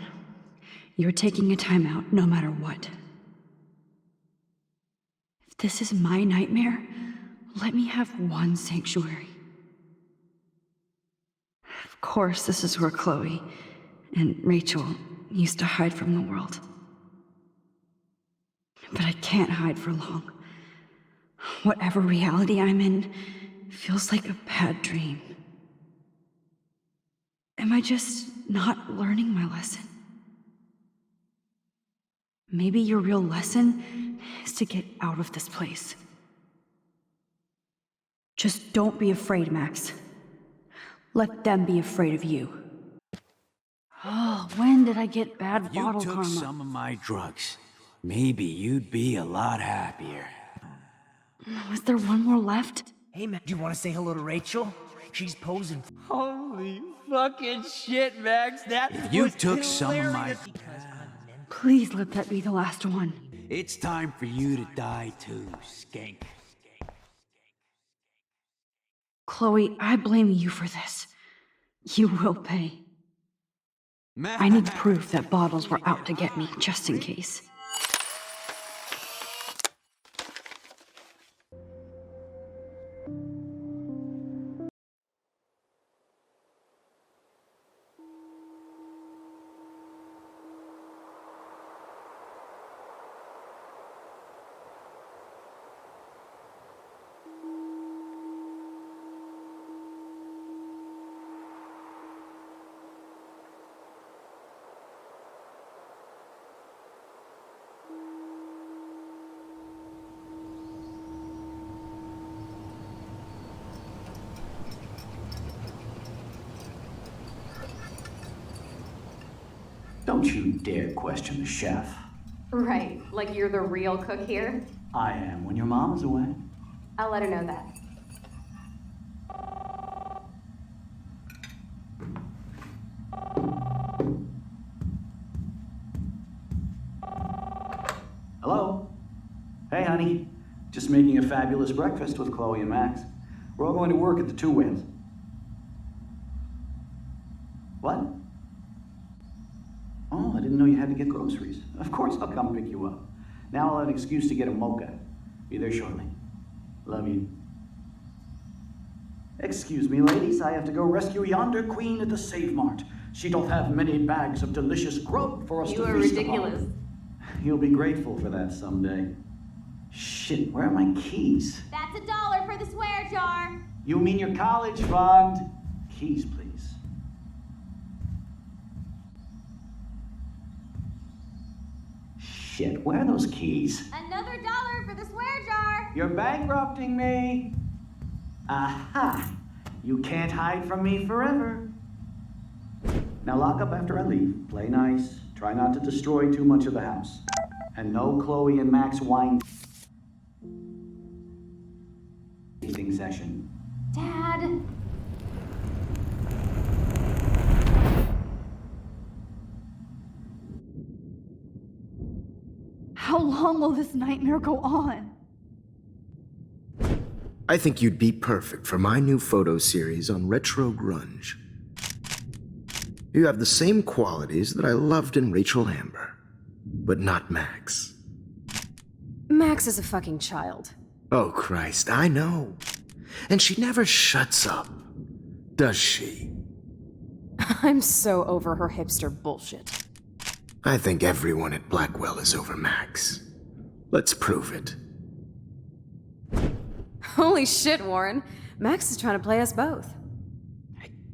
You're taking a timeout no matter what. If this is my nightmare, let me have one sanctuary. Of course, this is where Chloe and Rachel used to hide from the world. But I can't hide for long. Whatever reality I'm in feels like a bad dream. Am I just not learning my lesson? Maybe your real lesson is to get out of this place. Just don't be afraid, Max. Let them be afraid of you. Oh, when did I get bad you bottle took karma? some of my drugs. Maybe you'd be a lot happier. Was there one more left? Hey, Max, do you want to say hello to Rachel? She's posing. Holy fucking shit, Max. That If you was took some of my... hilarious. Please let that be the last one. It's time for you to die too, skank. Chloe, I blame you for this. You will pay. I need proof that bottles were out to get me, just in case. Don't you dare question the chef. Right, like you're the real cook here? I am when your mom is away. I'll let her know that. Hello? Hey, honey. Just making a fabulous breakfast with Chloe and Max. We're all going to work at the Two Whales. What? Oh, I didn't know you had to get groceries. Of course I'll come pick you up. Now I'll have an excuse to get a mocha. Be there shortly. Love you. Excuse me, ladies. I have to go rescue yonder queen at the Save Mart. She doth have many bags of delicious grub for us You to are feast ridiculous. upon. You'll be grateful for that someday. Shit, where are my keys? That's $1 for the swear jar. You mean your college fund? Keys, please. Shit, where are those keys? Another $1 for the swear jar. You're bankrupting me. Aha! You can't hide from me forever. Now lock up after I leave. Play nice. Try not to destroy too much of the house. And no Chloe and Max wine eating session. Dad. How long will this nightmare go on? I think you'd be perfect for my new photo series on retro grunge. You have the same qualities that I loved in Rachel Amber, but not Max. Max is a fucking child. Oh, Christ, I know. And she never shuts up, does she? I'm so over her hipster bullshit. I think everyone at Blackwell is over Max. Let's prove it. Holy shit, Warren. Max is trying to play us both.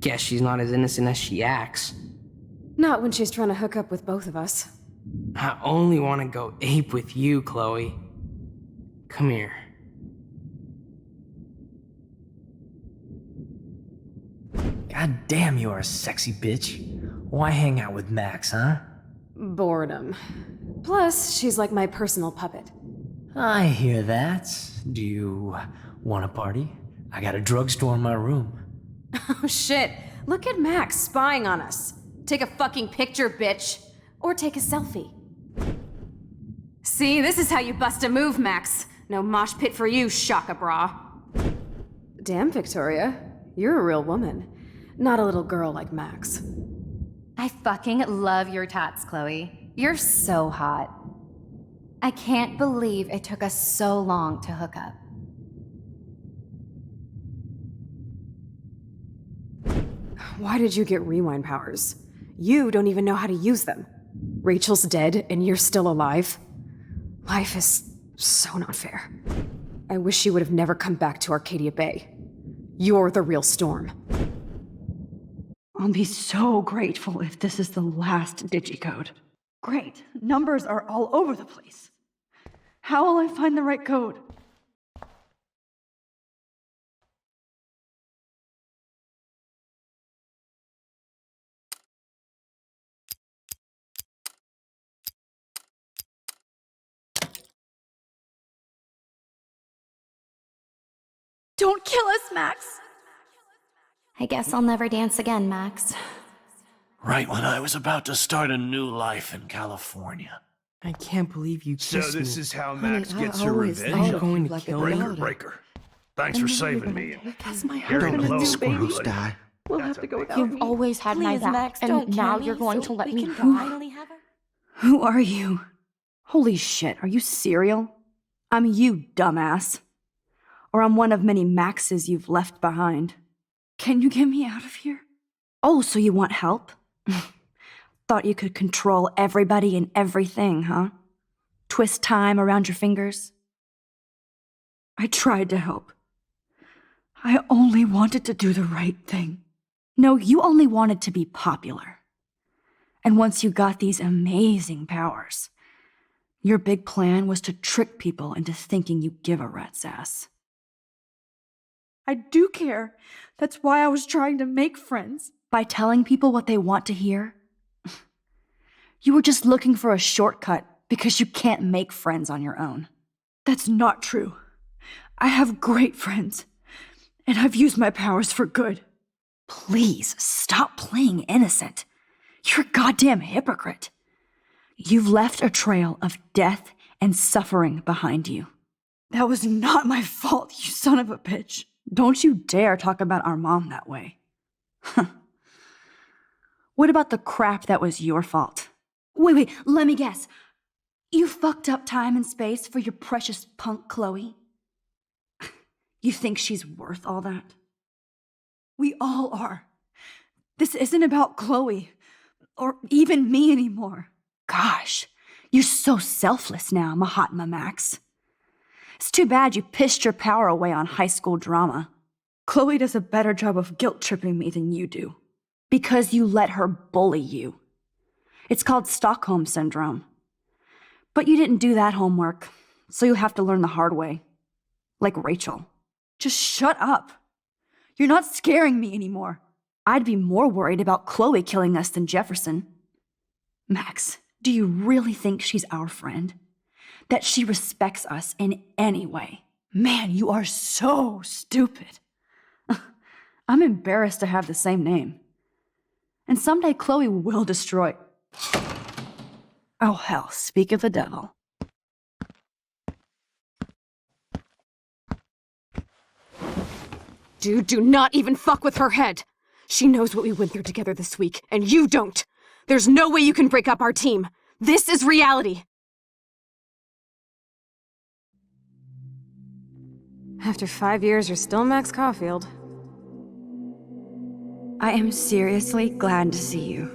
Guess she's not as innocent as she acts. Not when she's trying to hook up with both of us. I only want to go ape with you, Chloe. Come here. God damn, you are a sexy bitch. Why hang out with Max, huh? Boredom. Plus, she's like my personal puppet. I hear that. Do you want a party? I got a drugstore in my room. Oh shit, look at Max spying on us. Take a fucking picture, bitch. Or take a selfie. See, this is how you bust a move, Max. No mosh pit for you, Shaka Bra. Damn, Victoria. You're a real woman. Not a little girl like Max. I fucking love your tats, Chloe. You're so hot. I can't believe it took us so long to hook up. Why did you get rewind powers? You don't even know how to use them. Rachel's dead and you're still alive. Life is so not fair. I wish you would have never come back to Arcadia Bay. You're the real Storm. I'll be so grateful if this is the last digicode. Great. Numbers are all over the place. How will I find the right code? Don't kill us, Max! I guess I'll never dance again, Max. Right when I was about to start a new life in California. I can't believe you kissed me. So this is how Honey, Max I gets her always revenge? thought You're going to like kill a me? Breaker, daughter. breaker. Thanks for saving me. That's my You're husband in and love, new baby. Squirrels die. We'll have to go without You've me. always had my Please, back, Max, and don't now kill you're me going so to let we me can die. finally have her. Who are you? Holy shit, are you cereal? I'm you, dumbass. Or I'm one of many Maxes you've left behind. Can you get me out of here? Oh, so you want help? Thought you could control everybody and everything, huh? Twist time around your fingers? I tried to help. I only wanted to do the right thing. No, you only wanted to be popular. And once you got these amazing powers, your big plan was to trick people into thinking you give a rat's ass. I do care. That's why I was trying to make friends. By telling people what they want to hear? You were just looking for a shortcut because you can't make friends on your own. That's not true. I have great friends, and I've used my powers for good. Please, stop playing innocent. You're a goddamn hypocrite. You've left a trail of death and suffering behind you. That was not my fault, you son of a bitch. Don't you dare talk about our mom that way. What about the crap that was your fault? Wait, let me guess. You fucked up time and space for your precious punk Chloe? You think she's worth all that? We all are. This isn't about Chloe, or even me anymore. Gosh, you're so selfless now, Mahatma Max. It's too bad you pissed your power away on high school drama. Chloe does a better job of guilt-tripping me than you do. Because you let her bully you. It's called Stockholm Syndrome. But you didn't do that homework, so you'll have to learn the hard way. Like Rachel. Just shut up. You're not scaring me anymore. I'd be more worried about Chloe killing us than Jefferson. Max, do you really think she's our friend? That she respects us in any way? Man, you are so stupid. I'm embarrassed to have the same name. And someday Chloe will destroy... Oh hell, speak of the devil. Dude, do not even fuck with her head. She knows what we went through together this week, and you don't. There's no way you can break up our team. This is reality. After 5 years, you're still Max Caulfield. I am seriously glad to see you.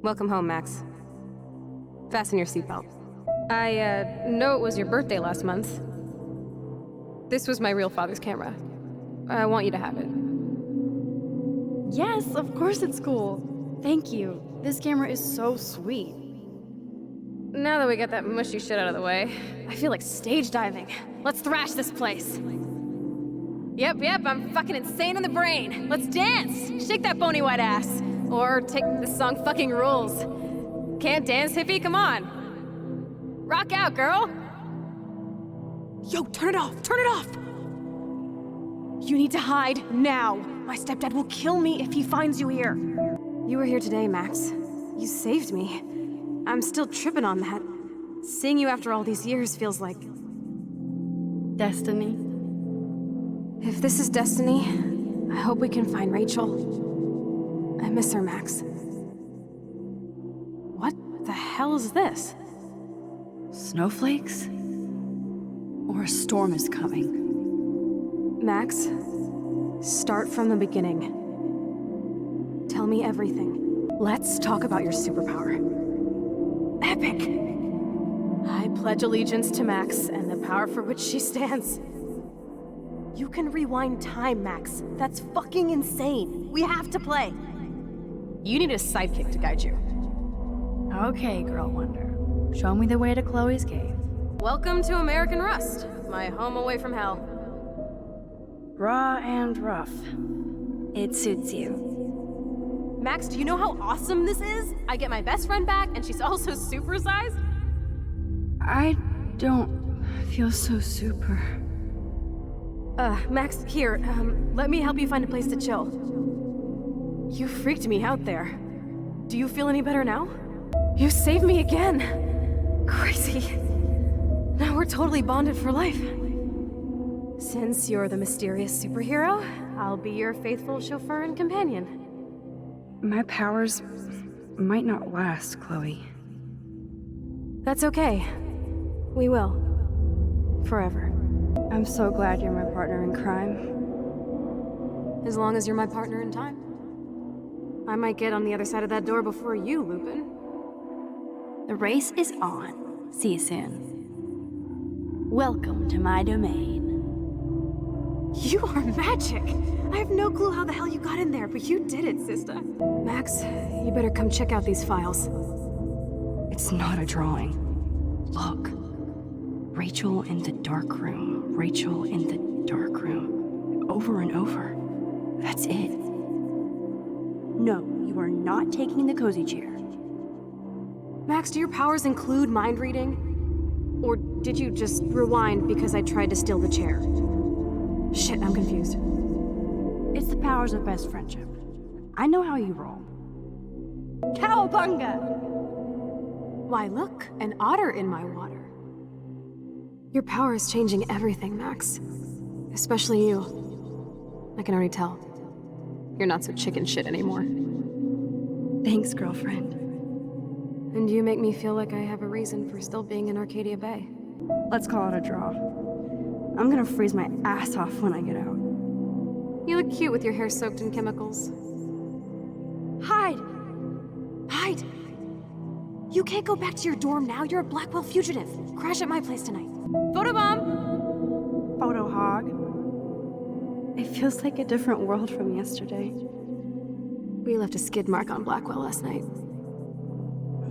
Welcome home, Max. Fasten your seatbelt. I know it was your birthday last month. This was my real father's camera. I want you to have it. Yes, of course it's cool. Thank you. This camera is so sweet. Now that we got that mushy shit out of the way, I feel like stage diving. Let's thrash this place. Yep, I'm fucking insane in the brain. Let's dance! Shake that bony white ass. Or take this song fucking rules. Can't dance, hippie? Come on. Rock out, girl! Yo, turn it off! Turn it off! You need to hide now. My stepdad will kill me if he finds you here. You were here today, Max. You saved me. I'm still tripping on that. Seeing you after all these years feels like... destiny. If this is destiny, I hope we can find Rachel. I miss her, Max. What the hell is this? Snowflakes? Or a storm is coming? Max, start from the beginning. Tell me everything. Let's talk about your superpower. Epic! I pledge allegiance to Max and the power for which she stands. You can rewind time, Max. That's fucking insane. We have to play. You need a sidekick to guide you. Okay, Girl Wonder. Show me the way to Chloe's cave. Welcome to American Rust, my home away from hell. Raw and rough. It suits you. Max, do you know how awesome this is? I get my best friend back, and she's also supersized? I don't feel so super. Max, here, let me help you find a place to chill. You freaked me out there. Do you feel any better now? You saved me again. Crazy. Now we're totally bonded for life. Since you're the mysterious superhero, I'll be your faithful chauffeur and companion. My powers might not last, Chloe. That's okay. We will. Forever. I'm so glad you're my partner in crime. As long as you're my partner in time. I might get on the other side of that door before you, Lupin. The race is on. See you soon. Welcome to my domain. You are magic! I have no clue how the hell you got in there, but you did it, sister. Max, you better come check out these files. It's not a drawing. Look. Rachel in the dark room. Rachel in the dark room. Over and over. That's it. No, you are not taking the cozy chair. Max, do your powers include mind reading? Or did you just rewind because I tried to steal the chair? Shit, I'm confused. It's the powers of best friendship. I know how you roll. Cowabunga! Why, look, an otter in my water. Your power is changing everything, Max. Especially you. I can already tell. You're not so chicken shit anymore. Thanks, girlfriend. And you make me feel like I have a reason for still being in Arcadia Bay. Let's call it a draw. I'm gonna freeze my ass off when I get out. You look cute with your hair soaked in chemicals. Hide! Hide! You can't go back to your dorm now. You're a Blackwell fugitive. Crash at my place tonight. Photobomb! Photo hog. It feels like a different world from yesterday. We left a skid mark on Blackwell last night.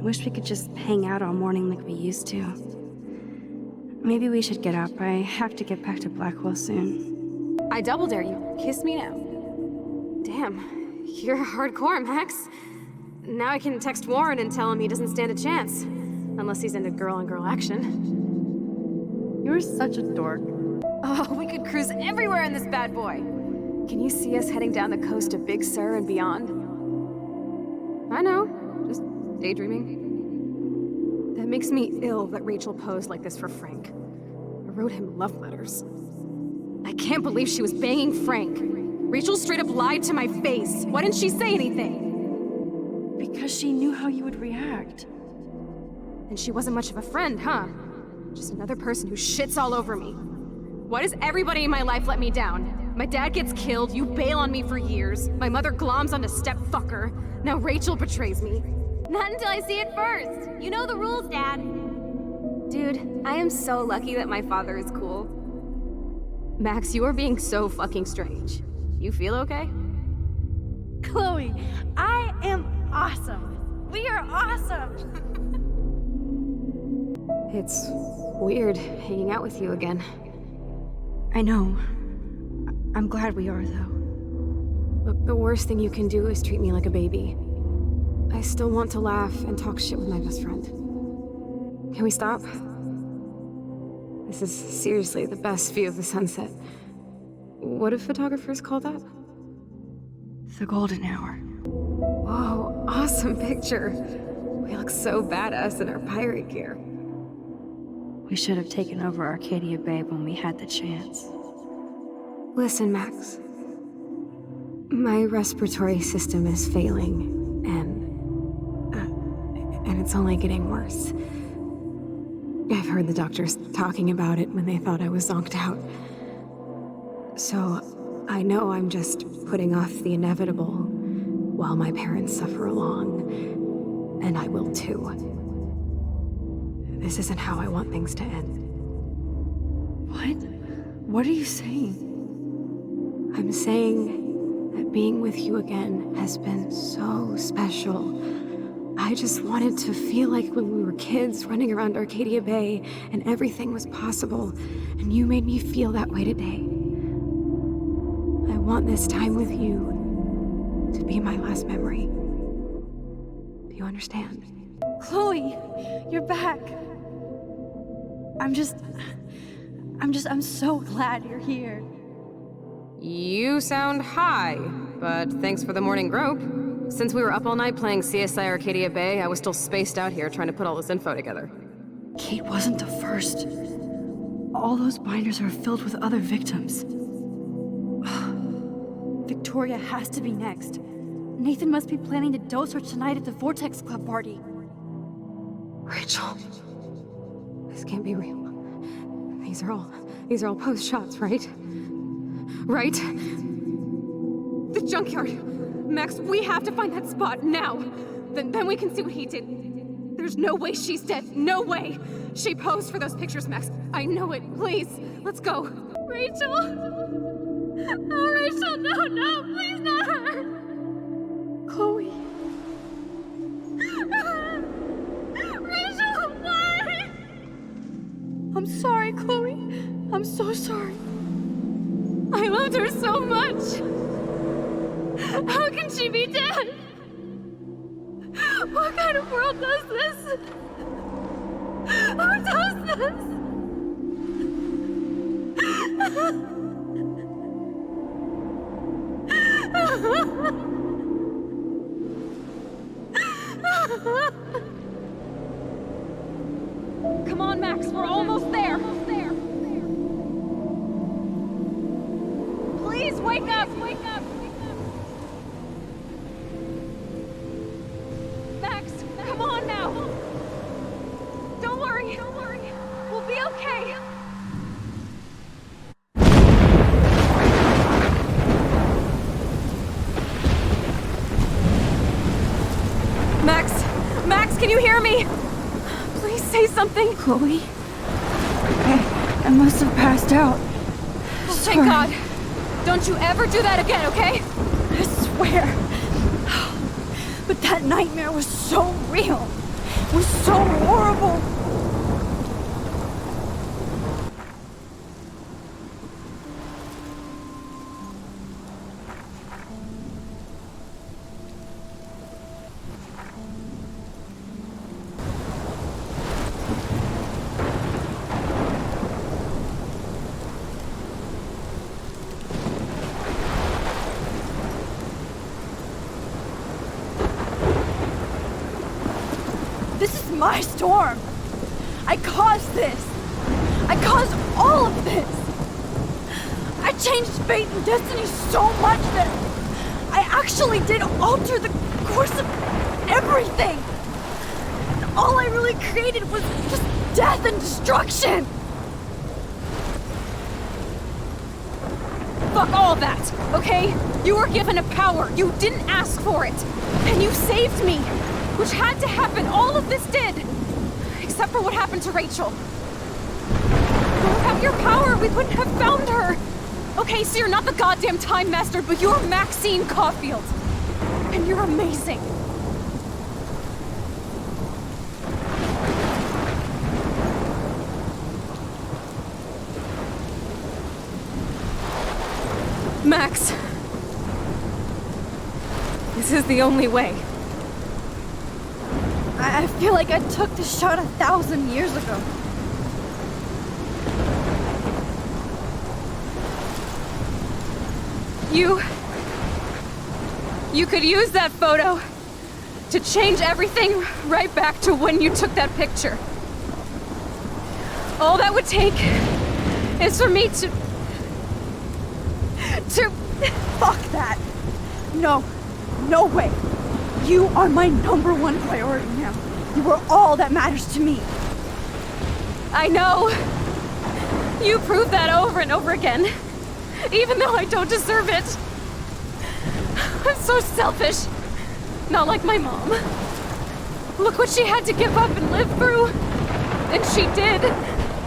Wish we could just hang out all morning like we used to. Maybe we should get up. I have to get back to Blackwell soon. I double dare you. Kiss me now. Damn, you're hardcore, Max. Now I can text Warren and tell him he doesn't stand a chance. Unless he's into girl-on-girl action. You're such a dork. Oh, we could cruise everywhere in this bad boy. Can you see us heading down the coast of Big Sur and beyond? I know, just daydreaming. That makes me ill that Rachel posed like this for Frank. I wrote him love letters. I can't believe she was banging Frank. Rachel straight up lied to my face. Why didn't she say anything? Because she knew how you would react. And she wasn't much of a friend, huh? Just another person who shits all over me. Why does everybody in my life let me down? My dad gets killed, you bail on me for years. My mother gloms onto stepfucker. Now Rachel betrays me. Not until I see it first. You know the rules, Dad. Dude, I am so lucky that my father is cool. Max, you are being so fucking strange. You feel okay? Chloe, I am awesome. We are awesome. It's weird hanging out with you again. I know. I'm glad we are, though. Look, the worst thing you can do is treat me like a baby. I still want to laugh and talk shit with my best friend. Can we stop? This is seriously the best view of the sunset. What do photographers call that? The golden hour. Whoa, awesome picture. We look so badass in our pirate gear. We should have taken over Arcadia Bay when we had the chance. Listen, Max. My respiratory system is failing, and it's only getting worse. I've heard the doctors talking about it when they thought I was zonked out. So, I know I'm just putting off the inevitable while my parents suffer along, and I will too. This isn't how I want things to end. What? What are you saying? I'm saying that being with you again has been so special. I just wanted to feel like when we were kids running around Arcadia Bay and everything was possible, and you made me feel that way today. I want this time with you to be my last memory. Do you understand? Chloe, you're back. I'm so glad you're here. You sound high, but thanks for the morning grope. Since we were up all night playing CSI Arcadia Bay, I was still spaced out here trying to put all this info together. Kate wasn't the first. All those binders are filled with other victims. Victoria has to be next. Nathan must be planning to dose her tonight at the Vortex Club party. Rachel. This can't be real. These are all post shots, right? Right? The junkyard. Max, we have to find that spot now. Then we can see what he did. There's no way she's dead. No way. She posed for those pictures, Max. I know it. Please, let's go. Rachel? Oh, Rachel, no, please not her. Chloe. Rachel, why? I'm sorry, Chloe. I'm so sorry. I loved her so much. How can she be dead? What kind of world does this? Who does this? Come on, Max, we're almost there. Please wake up. Max, come on now. Don't worry. We'll be okay. Max, can you hear me? Please say something. Chloe? I must have passed out. Oh, thank God. Don't you ever do that again, okay? I swear. But that nightmare was so real. It was so horrible. This is my storm. I caused this. I caused all of this. I changed fate and destiny so much that I actually did alter the course of everything. And all I really created was just death and destruction. Fuck all that, okay? You were given a power. You didn't ask for it. And you saved me, which had to happen. All of this did. Except for what happened to Rachel. Without your power, we wouldn't have found her. Okay, so you're not the goddamn Time Master, but you're Maxine Caulfield. And you're amazing. Max. This is the only way. I feel like I took the shot 1,000 years ago. You could use that photo to change everything right back to when you took that picture. All that would take is for me to... Fuck that. No. No way. You are my #1 priority now. You are all that matters to me. I know. You prove that over and over again. Even though I don't deserve it. I'm so selfish. Not like my mom. Look what she had to give up and live through. And she did.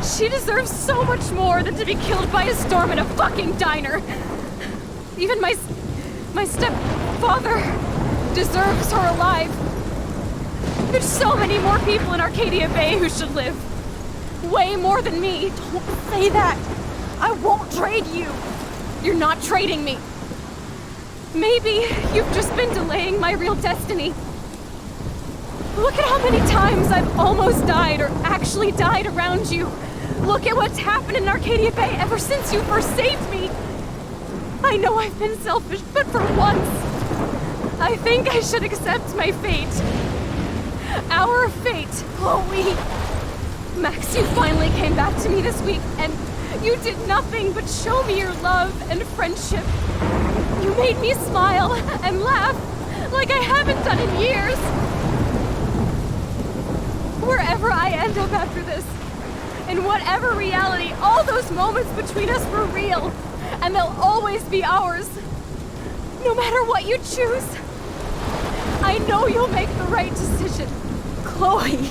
She deserves so much more than to be killed by a storm in a fucking diner. Even my stepfather deserves her alive. There's so many more people in Arcadia Bay who should live. Way more than me. Don't say that. I won't trade you. You're not trading me. Maybe you've just been delaying my real destiny. Look at how many times I've almost died or actually died around you. Look at what's happened in Arcadia Bay ever since you first saved me. I know I've been selfish, but for once, I think I should accept my fate. Our fate, Chloe. Max, you finally came back to me this week, and you did nothing but show me your love and friendship. You made me smile and laugh like I haven't done in years. Wherever I end up after this, in whatever reality, all those moments between us were real, and they'll always be ours. No matter what you choose, I know you'll make the right decision. Chloe,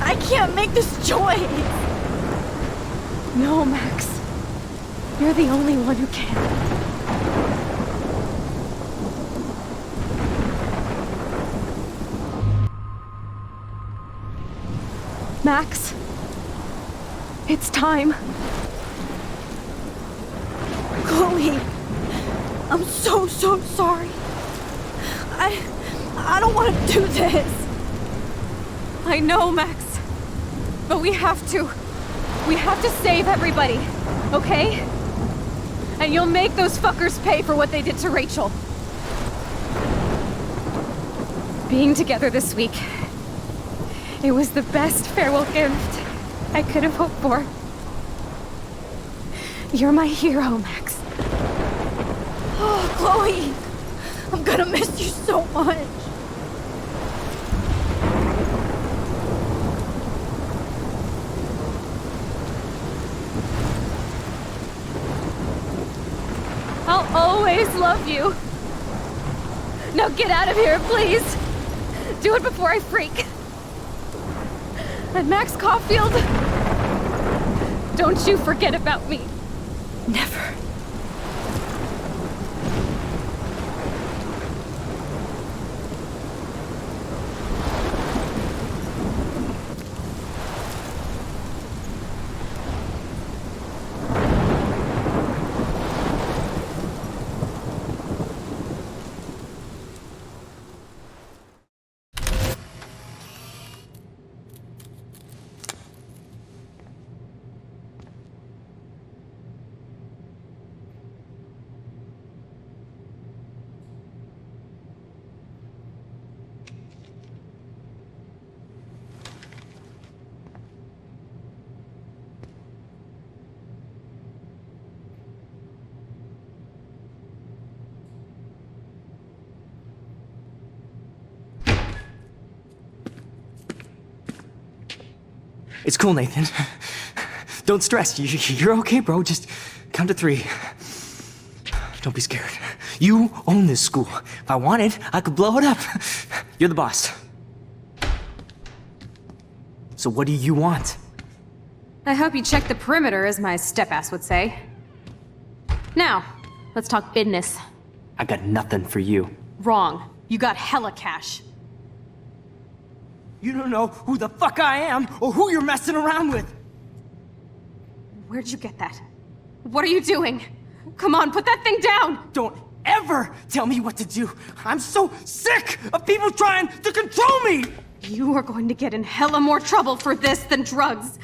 I can't make this choice. No, Max. You're the only one who can. Max, it's time. Chloe, I'm so sorry. I don't want to do this. I know, Max. But we have to. We have to save everybody, okay? And you'll make those fuckers pay for what they did to Rachel. Being together this week, it was the best farewell gift I could have hoped for. You're my hero, Max. Oh, Chloe, I'm gonna miss you so much. I'll always love you. Now get out of here, please. Do it before I freak. And Max Caulfield, don't you forget about me. Never. It's cool, Nathan. Don't stress. You're okay, bro. Just count to 3. Don't be scared. You own this school. If I wanted, I could blow it up. You're the boss. So what do you want? I hope you check the perimeter, as my step-ass would say. Now, let's talk business. I got nothing for you. Wrong. You got hella cash. You don't know who the fuck I am or who you're messing around with. Where'd you get that? What are you doing? Come on, put that thing down! Don't ever tell me what to do. I'm so sick of people trying to control me! You are going to get in hella more trouble for this than drugs.